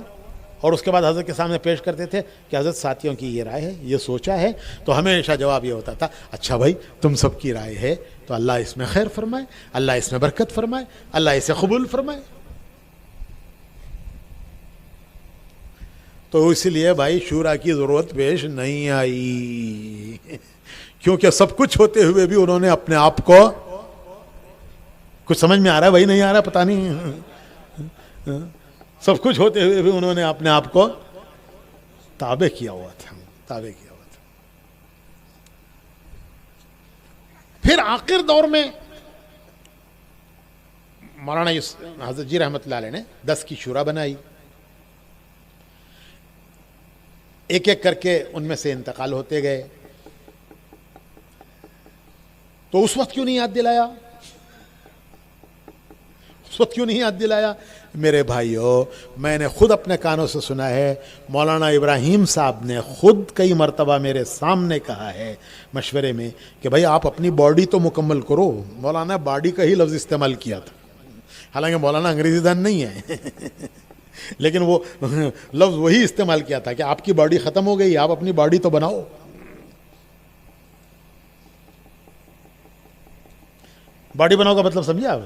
اور اس کے بعد حضرت کے سامنے پیش کرتے تھے کہ حضرت ساتھیوں کی یہ رائے ہے، یہ سوچا ہے. تو ہمیشہ جواب یہ ہوتا تھا اچھا بھائی تم سب کی رائے ہے تو اللہ اس میں خیر فرمائے، اللہ اس میں برکت فرمائے، اللہ اسے قبول فرمائے. تو اس لیے بھائی شورا کی ضرورت پیش نہیں آئی، کیونکہ سب کچھ ہوتے ہوئے بھی انہوں نے اپنے آپ کو، کچھ سمجھ میں آ رہا ہے بھائی نہیں آ رہا پتہ نہیں، سب کچھ ہوتے ہوئے بھی انہوں نے اپنے آپ کو تابع کیا ہوا تھا. پھر آخر دور میں مولانا حضرت جی رحمت اللہ علیہ نے 10 کی شورا بنائی. ایک ایک کر کے ان میں سے انتقال ہوتے گئے. تو اس وقت کیوں نہیں یاد دلایا؟ اس وقت کیوں نہیں یاد دلایا؟ میرے بھائیو میں نے خود اپنے کانوں سے سنا ہے، مولانا ابراہیم صاحب نے خود کئی مرتبہ میرے سامنے کہا ہے مشورے میں کہ بھائی آپ اپنی باڈی تو مکمل کرو. مولانا باڈی کا ہی لفظ استعمال کیا تھا، حالانکہ مولانا انگریزی دان نہیں ہے لیکن وہ لفظ وہی استعمال کیا تھا کہ آپ کی باڈی ختم ہو گئی، آپ اپنی باڈی تو بناؤ. باڈی بناؤ کا مطلب سمجھے آپ؟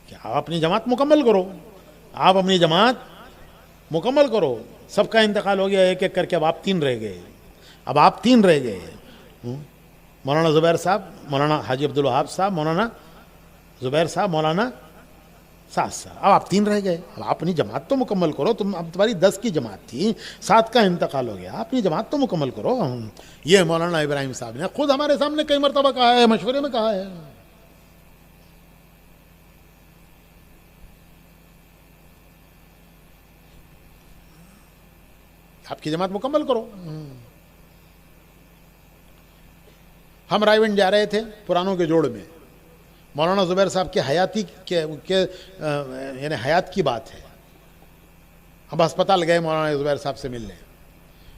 کہ آپ اپنی جماعت مکمل کرو، آپ اپنی جماعت مکمل کرو. سب کا انتقال ہو گیا ایک ایک کر کے، اب آپ 3 رہ گئے. اب آپ 3 رہ گئے، مولانا زبیر صاحب، مولانا حاجی عبدالوہاب صاحب، مولانا زبیر صاحب، مولانا سعد صاحب. اب آپ 3 رہ گئے. اب آپ اپنی جماعت تو مکمل کرو. اب تمہاری 10 کی جماعت تھی، 7 کا انتقال ہو گیا، اپنی جماعت تو مکمل کرو. یہ مولانا ابراہیم صاحب نے خود ہمارے سامنے کئی مرتبہ کہا ہے، مشورے میں کہا ہے. آپ کی جماعت مکمل کرو. ہم رائے ونڈ جا رہے تھے پرانوں کے جوڑ میں، مولانا زبیر صاحب کے حیاتی یعنی حیات کی بات ہے. ہم ہسپتال گئے مولانا زبیر صاحب سے ملنے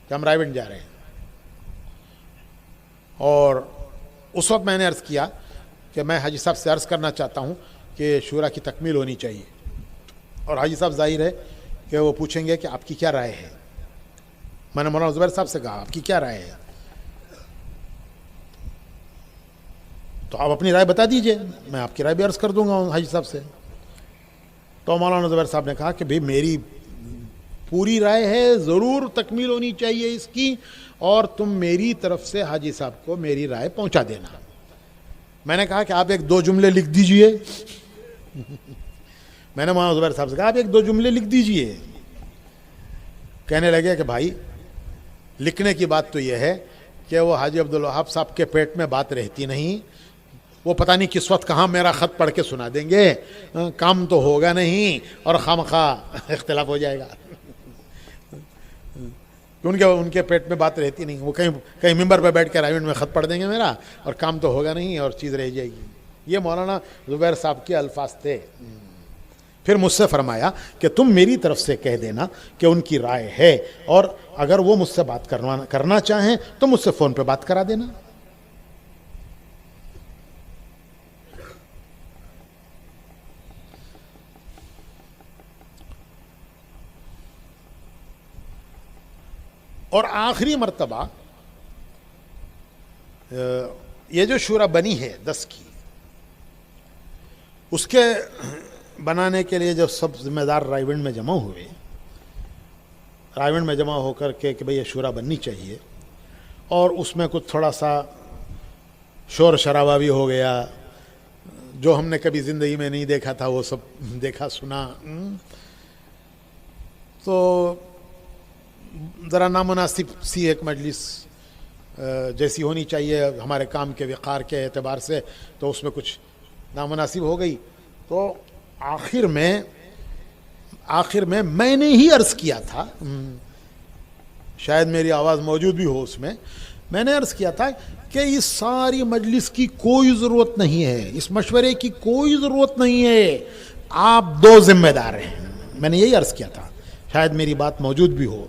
کہ ہم رائے ونڈ جا رہے ہیں. اور اس وقت میں نے عرض کیا کہ میں حاجی صاحب سے عرض کرنا چاہتا ہوں کہ شورا کی تکمیل ہونی چاہیے. اور حاجی صاحب ظاہر ہے کہ وہ پوچھیں گے کہ آپ کی کیا رائے ہے. میں نے مولانا زبیر صاحب سے کہا آپ کی کیا رائے ہے؟ تو آپ اپنی رائے بتا دیجئے، میں آپ کی رائے بھی عرض کر دوں گا حاجی صاحب سے. تو مولانا زبیر صاحب نے کہا کہ بھئی میری پوری رائے ہے، ضرور تکمیل ہونی چاہیے اس کی، اور تم میری طرف سے حاجی صاحب کو میری رائے پہنچا دینا. میں نے کہا کہ آپ 1-2 جملے لکھ دیجئے. میں نے مولانا زبیر صاحب سے کہا آپ 1-2 جملے لکھ دیجئے. کہنے لگے کہ بھائی لکھنے کی بات تو یہ ہے کہ وہ حاجی عبدالوہاب صاحب کے پیٹ میں بات رہتی نہیں، وہ پتہ نہیں کس وقت کہاں میرا خط پڑھ کے سنا دیں گے، کام تو ہوگا نہیں اور خواہ اختلاف ہو جائے گا. ان کے پیٹ میں بات رہتی نہیں، وہ کہیں ممبر پہ بیٹھ کے رائیونٹ میں خط پڑھ دیں گے میرا، اور کام تو ہوگا نہیں اور چیز رہ جائے گی. یہ مولانا زبیر صاحب کے الفاظ تھے. پھر مجھ سے فرمایا کہ تم میری طرف سے کہہ دینا کہ ان کی رائے ہے، اور اگر وہ مجھ سے بات کرنا چاہیں تو مجھ سے فون پہ بات کرا دینا. اور آخری مرتبہ یہ جو شورا بنی ہے 10 کی، اس کے بنانے کے لیے جب سب ذمہ دار رائیونٹ میں جمع ہوئے، رائیونٹ میں جمع ہو کر کے کہ بھئی یہ شورا بننی چاہیے، اور اس میں کچھ تھوڑا سا شور شرابہ بھی ہو گیا، جو ہم نے کبھی زندگی میں نہیں دیکھا تھا وہ سب دیکھا سنا. تو ذرا نامناسب سی ایک مجلس جیسی ہونی چاہیے ہمارے کام کے وقار کے اعتبار سے، تو اس میں کچھ نامناسب ہو گئی. تو آخر میں میں نے ہی عرض کیا تھا، شاید میری آواز موجود بھی ہو اس میں نے عرض کیا تھا کہ اس ساری مجلس کی کوئی ضرورت نہیں ہے، اس مشورے کی کوئی ضرورت نہیں ہے، آپ 2 ذمہ دار ہیں. میں نے یہی عرض کیا تھا، شاید میری بات موجود بھی ہو.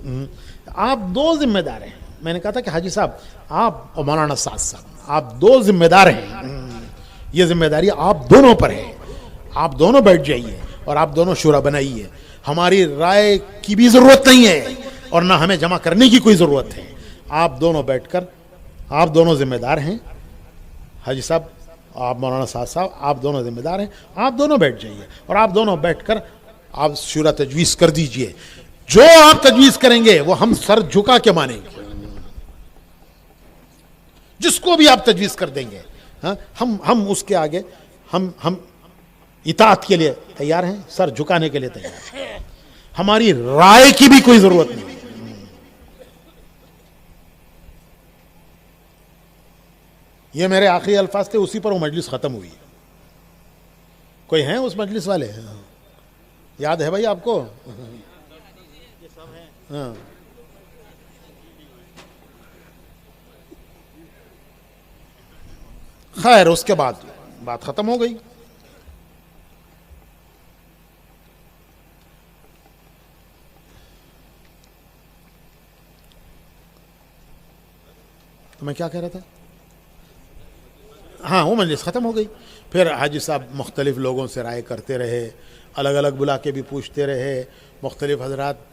آپ 2 ذمہ دار ہیں. میں نے کہا تھا کہ حاجی صاحب آپ اور مولانا سعد صاحب آپ 2 ذمہ دار ہیں، یہ ذمہ داری آپ دونوں پر ہے. آپ دونوں بیٹھ جائیے اور آپ دونوں شورا بنائیے. ہماری رائے کی بھی ضرورت نہیں ہے اور نہ ہمیں جمع کرنے کی کوئی ضرورت ہے. آپ دونوں بیٹھ کر، آپ دونوں ذمہ دار ہیں، حاجی صاحب آپ مولانا صاحب آپ دونوں ذمہ دار ہیں. آپ دونوں بیٹھ جائیے اور آپ دونوں بیٹھ کر آپ شورا تجویز کر دیجئے. جو آپ تجویز کریں گے وہ ہم سر جھکا کے مانیں گے. جس کو بھی آپ تجویز کر دیں گے ہم اس کے آگے ہم اطاعت کے لیے تیار ہیں، سر جھکانے کے لیے تیار ہیں. ہماری رائے کی بھی کوئی ضرورت نہیں. یہ میرے آخری الفاظ تھے، اسی پر وہ مجلس ختم ہوئی. کوئی ہیں اس مجلس والے؟ یاد ہے بھائی آپ کو؟ ہاں. خیر اس کے بعد بات ختم ہو گئی. تو میں کیا کہہ رہا تھا؟ ہاں وہ مجلس ختم ہو گئی. پھر حاجی صاحب مختلف لوگوں سے رائے کرتے رہے، الگ الگ بلا کے بھی پوچھتے رہے، مختلف حضرات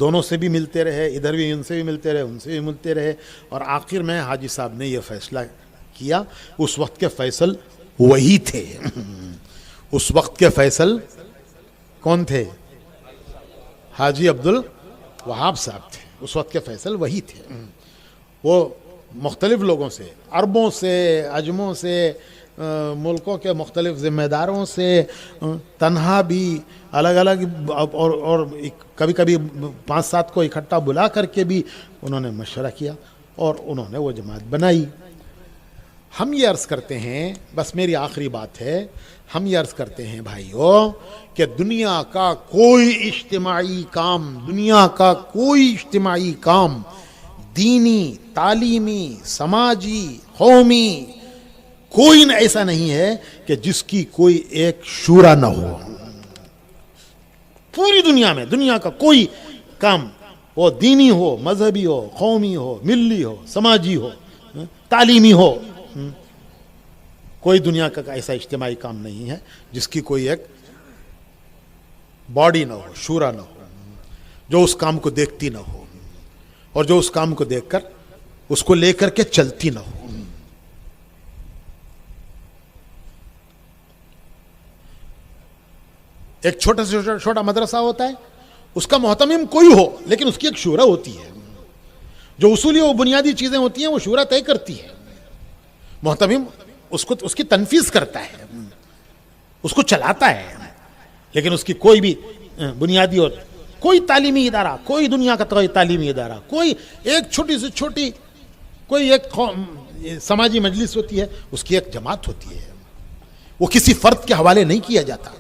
دونوں سے بھی ملتے رہے، ادھر بھی ان سے بھی ملتے رہے، ان سے بھی ملتے رہے، اور آخر میں حاجی صاحب نے یہ فیصلہ کیا. اس وقت کے فیصل وہی تھے. اس وقت کے فیصل کون تھے؟ حاجی عبدالوہاب صاحب تھے. اس وقت کے فیصل وہی تھے. وہ مختلف لوگوں سے، عربوں سے، عجموں سے، ملکوں کے مختلف ذمہ داروں سے، تنہا بھی، الگ الگ، اور کبھی کبھی 5-7 کو اکٹھا بلا کر کے بھی انہوں نے مشورہ کیا اور انہوں نے وہ جماعت بنائی. ہم یہ عرض کرتے ہیں، بس میری آخری بات ہے، ہم یہ عرض کرتے ہیں بھائیو کہ دنیا کا کوئی اجتماعی کام دینی، تعلیمی، سماجی، قومی، کوئی ایسا نہیں ہے کہ جس کی کوئی ایک شورا نہ ہو. پوری دنیا میں دنیا کا کوئی کام، وہ دینی ہو، مذہبی ہو، قومی ہو، ملی ہو، سماجی ہو، تعلیمی ہو، کوئی دنیا کا ایسا اجتماعی کام نہیں ہے جس کی کوئی ایک باڈی نہ ہو، شورا نہ ہو، جو اس کام کو دیکھتی نہ ہو اور جو اس کام کو دیکھ کر اس کو لے کر کے چلتی نہ ہو. ایک چھوٹا سے چھوٹا مدرسہ ہوتا ہے، اس کا محتمم کوئی ہو لیکن اس کی ایک شورا ہوتی ہے. جو اصولی و بنیادی چیزیں ہوتی ہیں وہ شورا طے کرتی ہے. محتمم اس کی تنفیذ کرتا ہے، اس کو چلاتا ہے، لیکن اس کی کوئی بھی بنیادی اور کوئی تعلیمی ادارہ، کوئی دنیا کا کوئی تعلیمی ادارہ، کوئی ایک چھوٹی سے چھوٹی کوئی ایک سماجی مجلس ہوتی ہے، اس کی ایک جماعت ہوتی ہے، وہ کسی فرد کے حوالے نہیں کیا جاتا.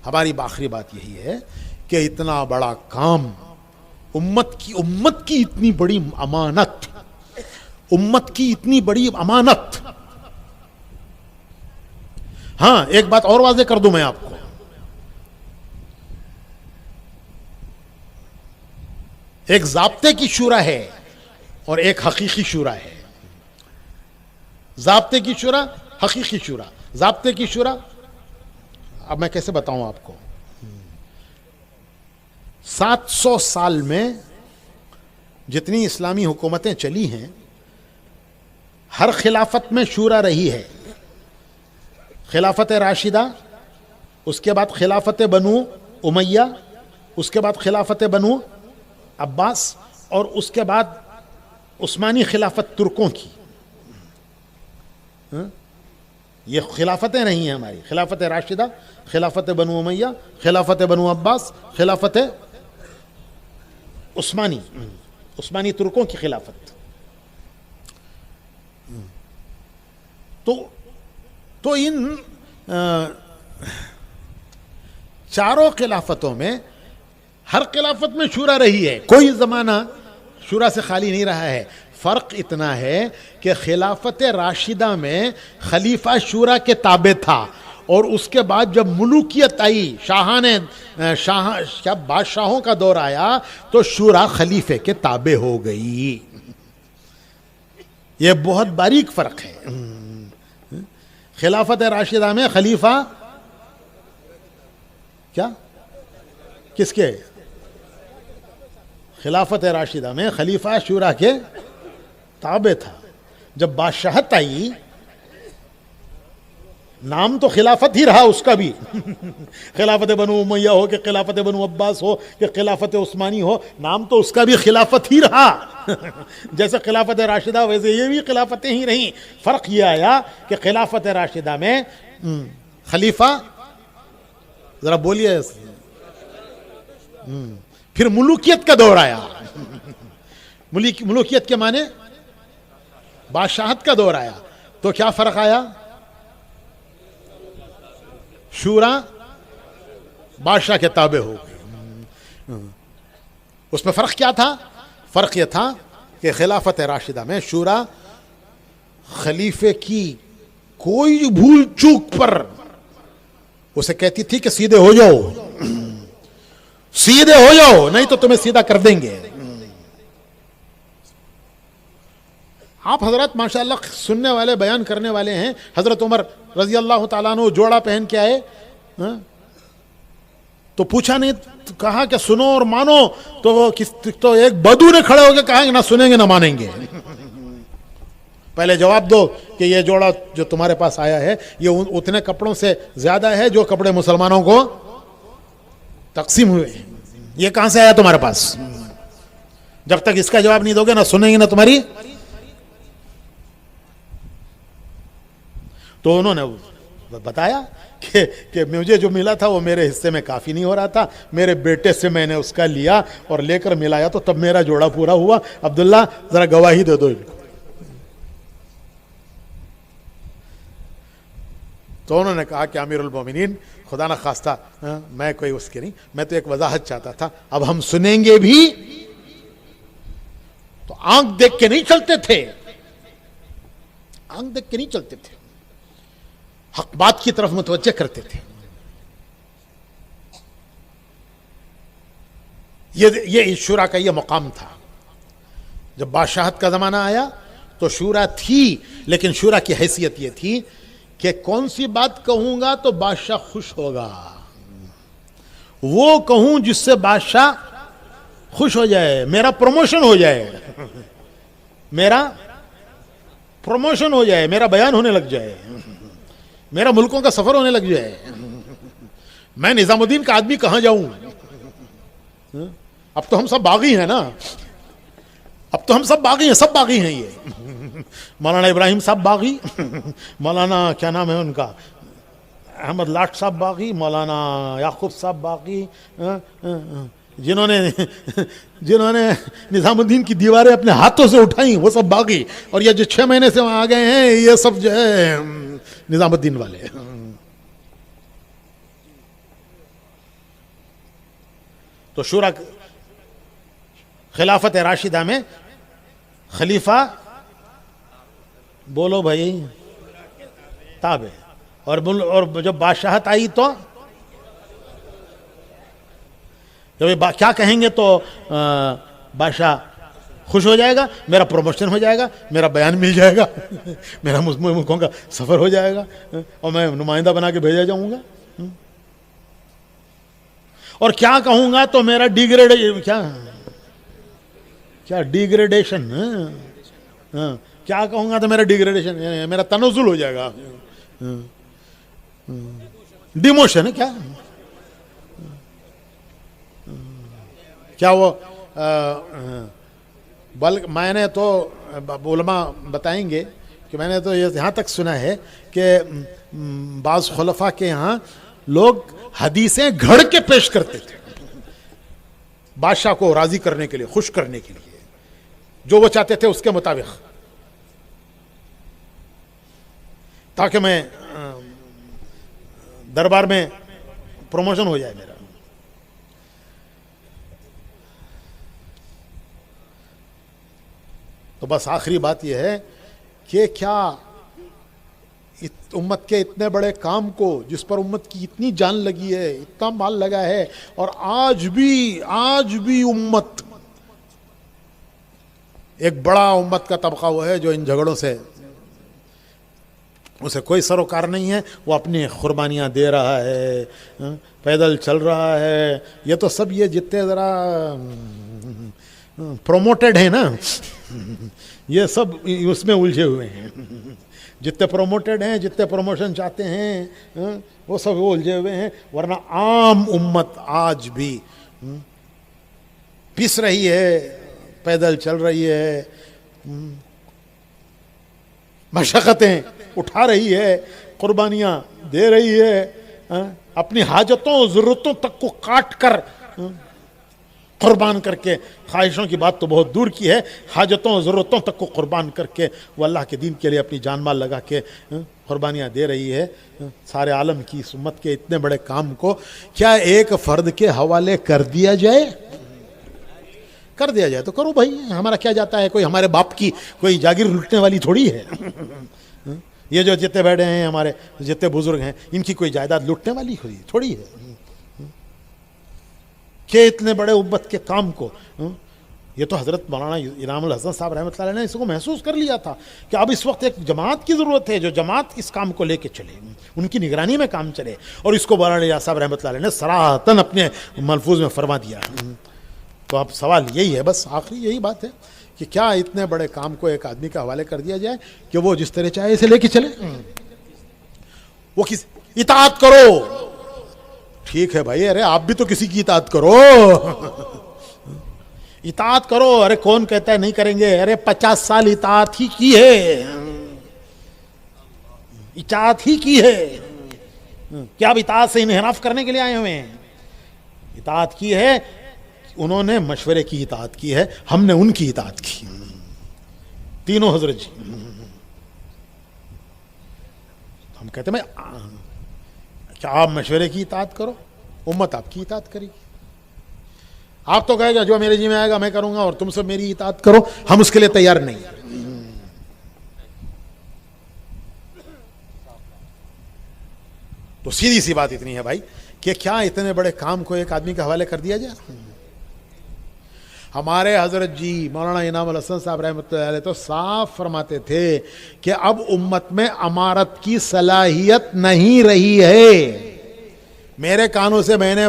ہماری آخری بات یہی ہے کہ اتنا بڑا کام، امت کی اتنی بڑی امانت، امت کی اتنی بڑی امانت. ہاں ایک بات اور واضح کر دوں میں آپ کو، ایک ضابطے کی شورا ہے اور ایک حقیقی شورا ہے. ضابطے کی شورا، حقیقی شورا. ضابطے کی شورا اب میں کیسے بتاؤں آپ کو، 700 سال میں جتنی اسلامی حکومتیں چلی ہیں، ہر خلافت میں شورا رہی ہے. خلافت راشدہ، اس کے بعد خلافت بنو امیہ، اس کے بعد خلافت بنو عباس، اور اس کے بعد عثمانی خلافت ترکوں کی. یہ خلافتیں نہیں ہیں ہماری. خلافت راشدہ، خلافت بنو امیہ، خلافت بنو عباس، خلافت عثمانی ترکوں کی خلافت. تو ان چاروں خلافتوں میں ہر خلافت میں شورا رہی ہے، کوئی زمانہ شورا سے خالی نہیں رہا ہے. فرق اتنا ہے کہ خلافت راشدہ میں خلیفہ شورا کے تابع تھا، اور اس کے بعد جب ملوکیت آئی، بادشاہوں کا دور آیا، تو شورا خلیفے کے تابع ہو گئی. یہ بہت باریک فرق ہے. خلافت راشدہ میں خلیفہ کیا کس کے؟ خلافت راشدہ میں خلیفہ شورا کے تابع تھا. جب بادشاہت آئی، نام تو خلافت ہی رہا اس کا بھی. خلافت بنو امیہ ہو کہ خلافت بنو عباس ہو کہ خلافت عثمانی ہو، نام تو اس کا بھی خلافت ہی رہا. جیسے خلافت راشدہ ویسے یہ بھی خلافتیں ہی رہیں. فرق یہ آیا کہ خلافت راشدہ میں خلیفہ، ذرا بولیے، پھر ملوکیت کا دور آیا. ملوکیت کے معنی بادشاہت کا دور آیا. تو کیا فرق آیا؟ شورا بادشاہ کے تابع ہو گئی. اس میں فرق کیا تھا؟ فرق یہ تھا کہ خلافت راشدہ میں شورا خلیفے کی کوئی بھول چوک پر اسے کہتی تھی کہ سیدھے ہو جاؤ، سیدھے ہو جاؤ، نہیں تو تمہیں سیدھا کر دیں گے. آپ حضرات ماشاءاللہ سننے والے، بیان کرنے والے ہیں. حضرت عمر رضی اللہ تعالیٰ عنہ جوڑا پہن کے آئے، تو پوچھا نہیں، کہا کہ سنو اور مانو. تو ایک بدو نے کھڑے ہو کے کہا کہ نہ سنیں گے نہ مانیں گے. پہلے جواب دو کہ یہ جوڑا جو تمہارے پاس آیا ہے یہ اتنے کپڑوں سے زیادہ ہے جو کپڑے مسلمانوں کو تقسیم ہوئے ہیں. یہ کہاں سے آیا تمہارے پاس؟ جب تک اس کا جواب نہیں دو گے نہ سنیں گے نہ تمہاری. تو انہوں نے بتایا کہ مجھے جو ملا تھا وہ میرے حصے میں کافی نہیں ہو رہا تھا، میرے بیٹے سے میں نے اس کا لیا اور لے کر ملایا تو تب میرا جوڑا پورا ہوا. عبداللہ ذرا گواہی دے دو. تو انہوں نے کہا کہ امیر المومنین خدا نہ خواستہ میں کوئی اس کے نہیں، میں تو ایک وضاحت چاہتا تھا. اب ہم سنیں گے بھی تو آنکھ دیکھ کے نہیں چلتے تھے، آنکھ دیکھ کے نہیں چلتے تھے، حق بات کی طرف متوجہ کرتے تھے. یہ شورا کا یہ مقام تھا. جب بادشاہت کا زمانہ آیا تو شورا تھی، لیکن شورا کی حیثیت یہ تھی کہ کون سی بات کہوں گا تو بادشاہ خوش ہوگا، وہ کہوں جس سے بادشاہ خوش ہو جائے، میرا پروموشن ہو جائے، میرا پروموشن ہو جائے، میرا بیان ہونے لگ جائے، میرا ملکوں کا سفر ہونے لگ جائے. میں نظام الدین کا آدمی کہاں جاؤں؟ اب تو ہم سب باغی ہیں نا، اب تو ہم سب باغی ہیں، سب باغی ہیں. یہ مولانا ابراہیم صاحب باغی، مولانا کیا نام ہے ان کا، احمد لاٹ صاحب باغی، مولانا یعقوب صاحب باغی، جنہوں نے نظام الدین کی دیواریں اپنے ہاتھوں سے اٹھائیں وہ سب باغی، اور یہ جو 6 مہینے سے وہاں آ گئے ہیں یہ سب جو ہے نظام الدین والے. تو شورا خلافت راشدہ میں خلیفہ بولو بھائی تابع، اور جب بادشاہت آئی تو جب کیا کہیں گے تو بادشاہ خوش ہو جائے گا، میرا پروموشن ہو جائے گا، میرا بیان مل جائے گا، میرا ملکوں کا سفر ہو جائے گا، اور میں نمائندہ بنا کے بھیجا جاؤں گا. اور کیا کہوں گا تو میرا ڈیگریڈیشن، کیا کہوں گا تو میرا ڈیگریڈیشن، میرا تنزل ہو جائے گا، ڈیموشن ہے کیا وہ بلکہ میں نے تو علماء بتائیں گے کہ میں نے تو یہاں تک سنا ہے کہ بعض خلفاء کے یہاں لوگ حدیثیں گھڑ کے پیش کرتے تھے بادشاہ کو راضی کرنے کے لیے، خوش کرنے کے لیے، جو وہ چاہتے تھے اس کے مطابق، تاکہ میں دربار میں پروموشن ہو جائے میرا. تو بس آخری بات یہ ہے کہ کیا امت کے اتنے بڑے کام کو، جس پر امت کی اتنی جان لگی ہے، اتنا مال لگا ہے، اور آج بھی امت، ایک بڑا امت کا طبقہ وہ ہے جو ان جھگڑوں سے اسے کوئی سروکار نہیں ہے، وہ اپنی قربانیاں دے رہا ہے، پیدل چل رہا ہے. یہ تو سب یہ جتنے ذرا پروموٹڈ ہیں نا، یہ سب اس میں الجھے ہوئے ہیں، جتنے پروموٹڈ ہیں، جتنے پروموشن چاہتے ہیں، وہ سب وہ الجھے ہوئے ہیں. ورنہ عام امت آج بھی پس رہی ہے، پیدل چل رہی ہے، مشقتیں اٹھا رہی ہے، قربانیاں دے رہی ہے، اپنی حاجتوں ضرورتوں تک کو کاٹ کر قربان کر کے، خواہشوں کی بات تو بہت دور کی ہے، حاجتوں ضرورتوں تک کو قربان کر کے وہ اللہ کے دین کے لیے اپنی جان مال لگا کے قربانیاں دے رہی ہے. سارے عالم کی اس امت کے اتنے بڑے کام کو کیا ایک فرد کے حوالے کر دیا جائے؟ کر دیا جائے تو کرو بھائی، ہمارا کیا جاتا ہے، کوئی ہمارے باپ کی کوئی جاگیر لوٹنے والی تھوڑی ہے. یہ جو جتنے بیٹھے ہیں ہمارے جتنے بزرگ ہیں، ان کی کوئی جائیداد لوٹنے والی تھوڑی ہے کہ اتنے بڑے امت کے کام کو. یہ تو حضرت مولانا انعام الحسن صاحب رحمۃ اللہ علیہ نے اس کو محسوس کر لیا تھا کہ اب اس وقت ایک جماعت کی ضرورت ہے، جو جماعت اس کام کو لے کے چلے، ان کی نگرانی میں کام چلے، اور اس کو مولانا الیاس صاحب رحمۃ اللہ علیہ نے صراحتاً اپنے ملفوظ میں فرما دیا. تو اب سوال یہی ہے، بس آخری یہی بات ہے کہ کیا اتنے بڑے کام کو ایک آدمی کے حوالے کر دیا جائے کہ وہ جس طرح چاہے اسے لے کے چلے؟ وہ کس اطاعت کرو، ٹھیک ہے بھائی، ارے آپ بھی تو کسی کی اطاعت کرو، اطاعت کرو. ارے کون کہتا ہے نہیں کریں گے؟ ارے 50 سال اطاعت ہی کی ہے، اطاعت ہی کی ہے. کیا اب اطاعت سے انحراف کرنے کے لیے آئے ہوئے ہیں؟ اطاعت کی ہے، انہوں نے مشورے کی اطاعت کی ہے، ہم نے ان کی اطاعت کی، تینوں حضرت جی. ہم کہتے ہیں کیا آپ مشورے کی اطاعت کرو، امت آپ کی اطاعت کرے گی. آپ تو کہے گا جو میرے جی میں آئے گا میں کروں گا، اور تم سب میری اطاعت کرو، ہم اس کے لیے تیار نہیں. تو سیدھی سی بات اتنی ہے بھائی کہ کیا اتنے بڑے کام کو ایک آدمی کے حوالے کر دیا جائے؟ ہمارے حضرت جی مولانا انعام الحسن صاحب رحمۃ اللہ علیہ تو صاف فرماتے تھے کہ اب امت میں امارت کی صلاحیت نہیں رہی ہے. میرے کانوں سے میں نے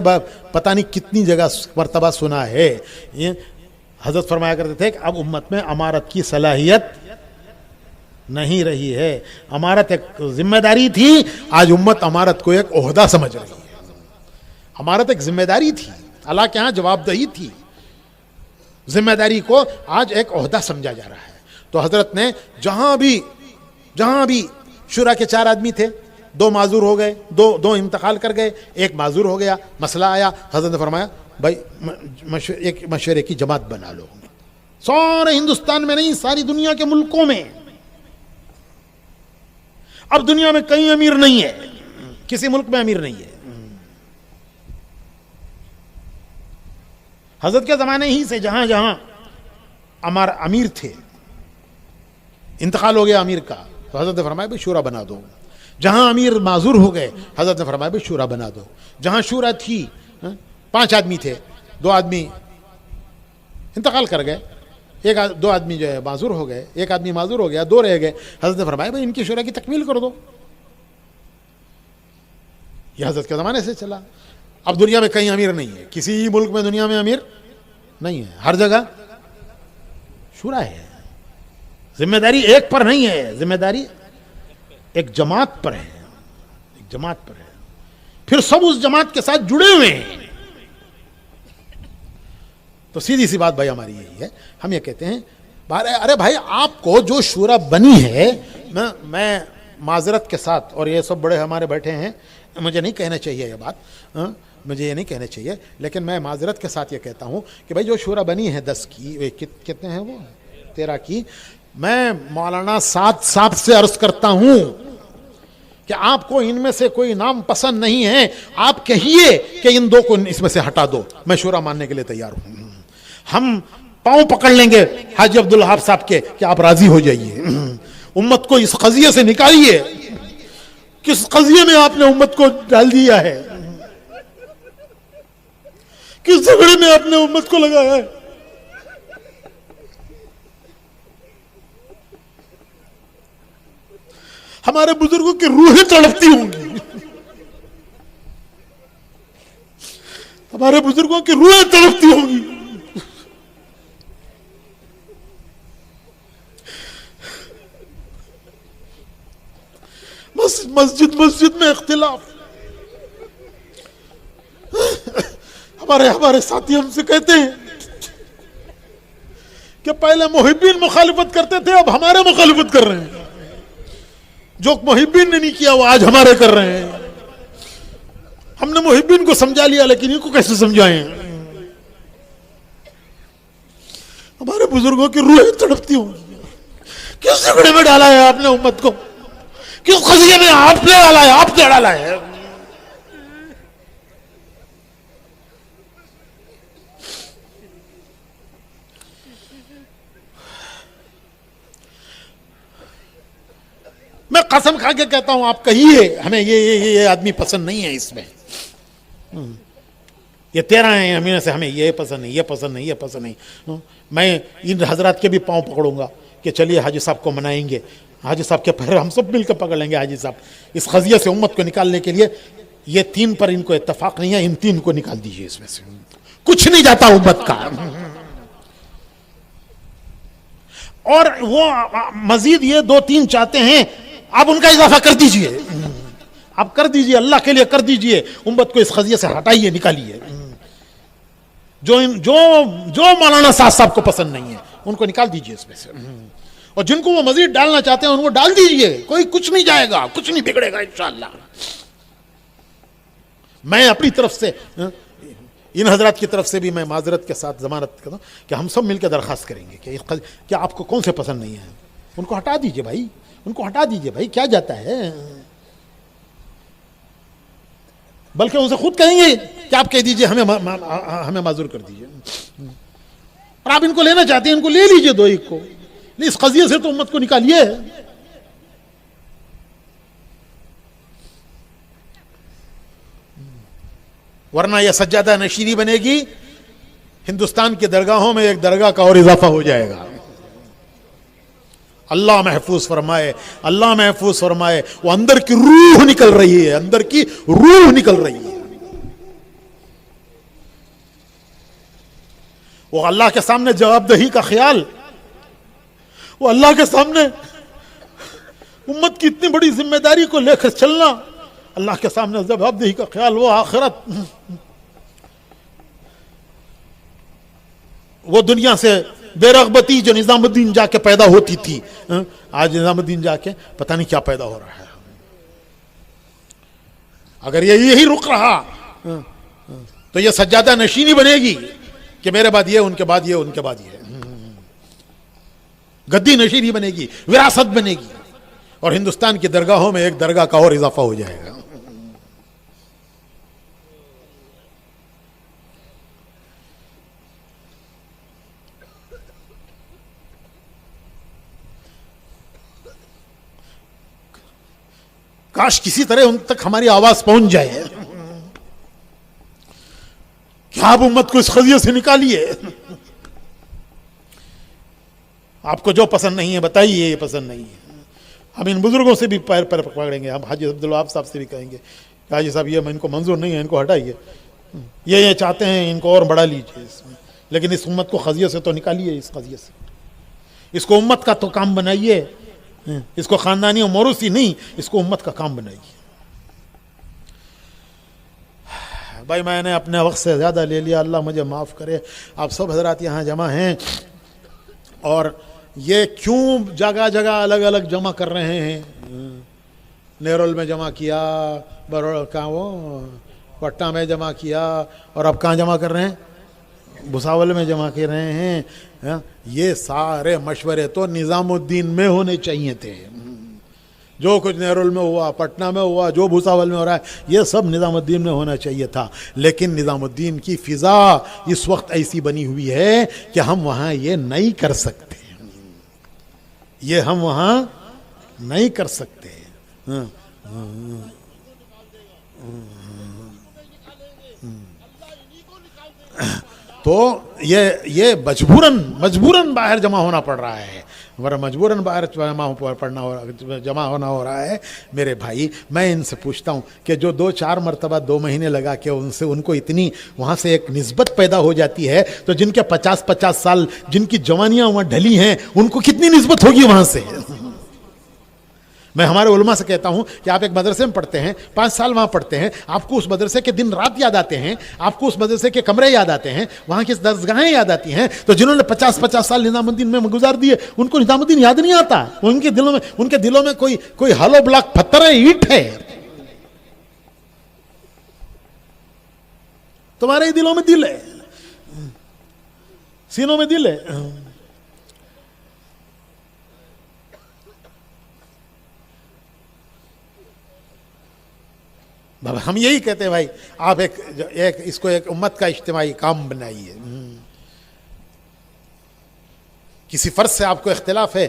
پتہ نہیں کتنی جگہ مرتبہ سنا ہے، حضرت فرمایا کرتے تھے کہ اب امت میں امارت کی صلاحیت نہیں رہی ہے. امارت ایک ذمہ داری تھی، آج امت امارت کو ایک عہدہ سمجھ رہی ہے. امارت ایک ذمہ داری تھی، اللہ کے ہاں جواب دہی تھی، ذمہ داری کو آج ایک عہدہ سمجھا جا رہا ہے. تو حضرت نے جہاں بھی شورا کے 4 آدمی تھے، 2 معذور ہو گئے، دو انتقال کر گئے، ایک معذور ہو گیا، مسئلہ آیا، حضرت نے فرمایا بھائی ایک مشورے کی جماعت بنا لو، سارے ہندوستان میں نہیں، ساری دنیا کے ملکوں میں. اب دنیا میں کہیں امیر نہیں ہے، کسی ملک میں امیر نہیں ہے. حضرت کے زمانے ہی سے جہاں جہاں امیر تھے، انتقال ہو گیا امیر کا، تو حضرت نے فرمایا بھائی شورا بنا دو. جہاں امیر معذور ہو گئے، حضرت نے فرمایا بھائی شورا بنا دو. جہاں شورا تھی 5 آدمی تھے، 2 آدمی انتقال کر گئے، 2 آدمی جو ہے معذور ہو گئے، 1 آدمی معذور ہو گیا، 2 رہ گئے. حضرت نے فرمایا بھائی ان کی شورا کی تکمیل کر دو. یہ حضرت کے زمانے سے چلا. اب دنیا میں کہیں امیر نہیں ہے، کسی ملک میں دنیا میں امیر نہیں ہے، ہر جگہ شورا ہے. ذمہ داری ایک پر نہیں ہے، ذمہ داری ایک جماعت پر ہے، ایک جماعت پر ہے. پھر سب اس جماعت کے ساتھ جڑے ہوئے ہیں. تو سیدھی سی بات بھائی ہماری یہی ہے، ہم یہ کہتے ہیں ارے بھائی آپ کو جو شورا بنی ہے، میں معذرت کے ساتھ، اور یہ سب بڑے ہمارے بیٹھے ہیں، مجھے نہیں کہنا چاہیے یہ بات، مجھے یہ نہیں کہنا چاہیے، لیکن میں معذرت کے ساتھ یہ کہتا ہوں کہ بھائی جو شورا بنی ہے 10 کی، کتنے ہیں وہ 13 کی، میں مولانا سعد صاحب سے عرض کرتا ہوں کہ آپ کو ان میں سے کوئی نام پسند نہیں ہے، آپ کہیے کہ ان 2 کو اس میں سے ہٹا دو، میں شورا ماننے کے لیے تیار ہوں. ہم پاؤں پکڑ لیں گے حاجی عبدالوہاب صاحب کے کہ آپ راضی ہو جائیے، امت کو اس قضیے سے نکالیے. کس قضیے میں آپ نے امت کو ڈال دیا ہے؟ کس جھگڑے میں آپ نے امت کو لگایا ہے؟ ہمارے بزرگوں کی روحیں تڑپتی ہوں گی، ہمارے بزرگوں کی روحیں تڑپتی ہوں گی. مسجد میں اختلاف. ہمارے ساتھی ہم سے کہتے ہیں کہ پہلے محبین مخالفت کرتے تھے، اب ہمارے مخالفت کر رہے ہیں. جو محبین نے نہیں کیا وہ آج ہمارے کر رہے ہیں. ہم نے محبین کو سمجھا لیا، لیکن ان کو کیسے سمجھائیں؟ ہمارے بزرگوں کی روحیں تڑپتی ہوں گی. کس جھگڑے میں ڈالا ہے آپ نے امت کو؟ کس قضیے میں آپ نے ڈالا ہے؟ آپ نے ڈالا ہے. میں قسم کھا کے کہتا ہوں، آپ کہیے ہمیں یہ آدمی پسند نہیں ہے، اس میں یہ 13 ہیں، ہمیں سے ہمیں یہ پسند نہیں، یہ پسند نہیں، یہ پسند نہیں. میں ان حضرات کے بھی پاؤں پکڑوں گا کہ چلیے حاجی صاحب کو منائیں گے، حاجی صاحب کے پیر ہم سب مل کر پکڑ لیں گے. حاجی صاحب اس قضیے سے امت کو نکالنے کے لیے، یہ 3 پر ان کو اتفاق نہیں ہے، ان 3 کو نکال دیجئے، اس میں سے کچھ نہیں جاتا امت کا. اور وہ مزید یہ 2-3 چاہتے ہیں، آپ ان کا اضافہ کر دیجئے، آپ کر دیجئے، اللہ کے لیے کر دیجئے، امت کو اس قضیے سے ہٹائیے، نکالیے. جو مولانا صاحب کو پسند نہیں ہے ان کو نکال دیجئے اس میں سے، اور جن کو وہ مزید ڈالنا چاہتے ہیں ان کو ڈال دیجئے. کوئی کچھ نہیں جائے گا، کچھ نہیں بگڑے گا انشاءاللہ. میں اپنی طرف سے، ان حضرات کی طرف سے بھی میں معذرت کے ساتھ ضمانت کرتا ہوں کہ ہم سب مل کے درخواست کریں گے کہ آپ کو کون سے پسند نہیں ہے، ان کو ہٹا دیجئے بھائی، ان کو ہٹا دیجئے بھائی، کیا جاتا ہے. بلکہ ان سے خود کہیں گے کہ آپ کہہ دیجئے ہمیں معذور کر دیجئے. اور آپ ان کو لینا چاہتے ہیں، ان کو لے لیجئے 2-1 کو، اس قضیے سے تو امت کو نکالیے. ورنہ یہ سجادہ نشینی بنے گی، ہندوستان کی درگاہوں میں ایک درگاہ کا اور اضافہ ہو جائے گا. اللہ محفوظ فرمائے، اللہ محفوظ فرمائے. وہ اندر کی روح نکل رہی ہے، اندر کی روح نکل رہی ہے. وہ اللہ کے سامنے جواب دہی کا خیال، وہ اللہ کے سامنے امت کی اتنی بڑی ذمہ داری کو لے کر چلنا، اللہ کے سامنے جواب دہی کا خیال، وہ آخرت، وہ دنیا سے بے رغبتی جو نظام الدین جا کے پیدا ہوتی تھی، آج نظام الدین جا کے پتہ نہیں کیا پیدا ہو رہا ہے. اگر یہی رک رہا تو یہ سجادہ نشینی بنے گی کہ میرے بعد یہ، ان کے بعد یہ، ان کے بعد یہ، گدی نشینی بنے گی، وراثت بنے گی، اور ہندوستان کی درگاہوں میں ایک درگاہ کا اور اضافہ ہو جائے گا۔ کاش کسی طرح ان تک ہماری آواز پہنچ جائے کہ آپ امت کو اس قضیے سے نکالیے۔ آپ کو جو پسند نہیں ہے بتائیے یہ پسند نہیں ہے۔ ہم ان بزرگوں سے بھی پیر پکڑیں گے، ہم حاجی عبدالوہاب صاحب سے بھی کہیں گے کہ حاجی صاحب یہ ان کو منظور نہیں ہے، ان کو ہٹائیے، یہ چاہتے ہیں ان کو اور بڑھا لیجیے اس میں، لیکن اس امت کو قضیے سے تو نکالیے، اس قضیے سے اس کو امت کا تو کام بنائیے، اس کو خاندانی اور موروثی نہیں، اس کو امت کا کام بنائیے۔ بھائی میں نے اپنے وقت سے زیادہ لے لیا، اللہ مجھے معاف کرے۔ آپ سب حضرات یہاں جمع ہیں، اور یہ کیوں جگہ جگہ الگ الگ جمع کر رہے ہیں؟ نیرول میں جمع کیا، کہاں وہ پٹنہ میں جمع کیا، اور اب کہاں جمع کر رہے ہیں؟ بھساول میں جمع کر رہے ہیں۔ یہ سارے مشورے تو نظام الدین میں ہونے چاہیے تھے۔ جو کچھ نیرول میں ہوا، پٹنہ میں ہوا، جو بھساول میں ہو رہا ہے، یہ سب نظام الدین میں ہونا چاہیے تھا، لیکن نظام الدین کی فضا اس وقت ایسی بنی ہوئی ہے کہ ہم وہاں یہ نہیں کر سکتے، یہ ہم وہاں نہیں کر سکتے۔ تو یہ مجبوراً باہر جمع ہونا پڑ رہا ہے، ورنہ مجبوراً باہر جمع ہونا ہو رہا ہے۔ میرے بھائی میں ان سے پوچھتا ہوں کہ جو 2-4 مرتبہ 2 مہینے لگا کے ان کو اتنی وہاں سے ایک نسبت پیدا ہو جاتی ہے، تو جن کے 50 سال جن کی جوانیاں وہاں ڈھلی ہیں، ان کو کتنی نسبت ہوگی وہاں سے؟ میں ہمارے علماء سے کہتا ہوں کہ آپ ایک مدرسے میں پڑھتے ہیں، 5 سال وہاں پڑھتے ہیں، آپ کو اس مدرسے کے دن رات یاد آتے ہیں، آپ کو اس مدرسے کے کمرے یاد آتے ہیں، وہاں کی درسگاہیں یاد آتی ہیں۔ تو جنہوں نے 50 سال نظام الدین میں گزار دیے، ان کو نظام الدین یاد نہیں آتا، ان کے دلوں میں کوئی ہالو بلاک پتھر ہے، اینٹ ہے۔ تمہارے ہی دلوں میں دل ہے، سینوں میں دل ہے۔ ہم یہی کہتے ہیں بھائی آپ اس کو ایک امت کا اجتماعی کام بنائیے۔ کسی فرض سے آپ کو اختلاف ہے،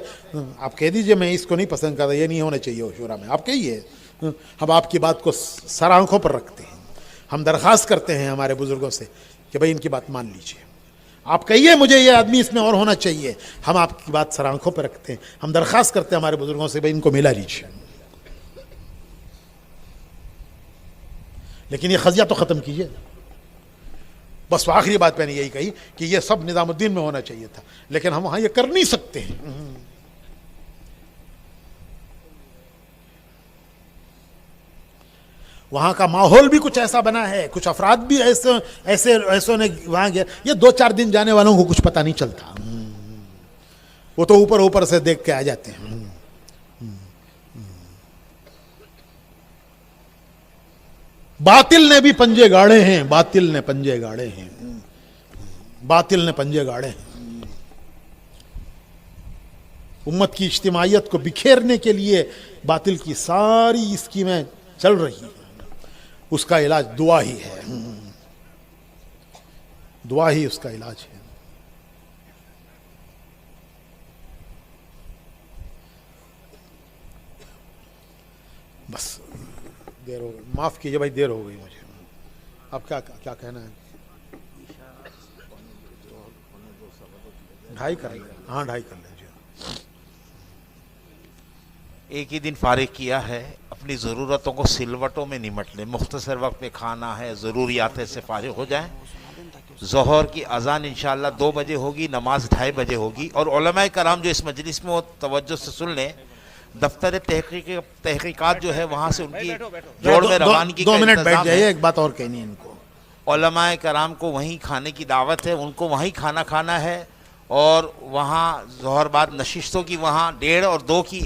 آپ کہہ دیجئے میں اس کو نہیں پسند کرتا، یہ نہیں ہونا چاہیے شورا میں، آپ کہیے۔ ہم آپ کی بات کو سر آنکھوں پر رکھتے ہیں، ہم درخواست کرتے ہیں ہمارے بزرگوں سے کہ بھائی ان کی بات مان لیجئے، آپ کہیے مجھے یہ آدمی اس میں اور ہونا چاہیے، ہم آپ کی بات سر آنکھوں پر رکھتے ہیں، ہم درخواست کرتے ہیں ہمارے بزرگوں سے بھائی ان کو ملا لیجئے، لیکن یہ قضیہ تو ختم کیجئے۔ بس آخری بات میں نے یہی کہی کہ یہ سب نظام الدین میں ہونا چاہیے تھا، لیکن ہم وہاں یہ کر نہیں سکتے ہیں۔ وہاں کا ماحول بھی کچھ ایسا بنا ہے، کچھ افراد بھی ایسے نے وہاں گیا، یہ 2-4 دن جانے والوں کو کچھ پتہ نہیں چلتا، وہ تو اوپر سے دیکھ کے آ جاتے ہیں۔ باطل نے بھی پنجے گاڑے ہیں، باطل نے پنجے گاڑے ہیں، باطل نے پنجے گاڑے ہیں۔ امت کی اجتماعیت کو بکھیرنے کے لیے باطل کی ساری اسکیمیں چل رہی ہیں، اس کا علاج دعا ہی ہے، دعا ہی اس کا علاج ہے۔ بس دیر ہو گئی، معاف کیجیے بھائی، دیر ہو گئی مجھے۔ اب کیا کہنا ہے؟ 2:30 کر لیں، ہاں 2:30 کر لیجیے۔ ایک ہی دن فارغ کیا ہے، اپنی ضرورتوں کو سلوٹوں میں نمٹ لیں، مختصر وقت میں کھانا ہے، ضروریات سے فارغ ہو جائیں۔ ظہر کی اذان انشاءاللہ 2 بجے ہوگی، نماز 2:30 بجے ہوگی، اور علماء کرام جو اس مجلس میں وہ توجہ سے سن لیں، دفتر تحقیقات جو ہے وہاں سے ان کی جوڑ میں روانگی کا 2 منٹ بیٹھ انتظام جائیے، ہے۔ ایک بات اور کہنی ہے ان کو۔ علماء کرام کو وہیں کھانے کی دعوت ہے، ان کو وہیں کھانا کھانا ہے، اور وہاں ظہر بعد نشستوں کی وہاں 1:30 اور 2 کی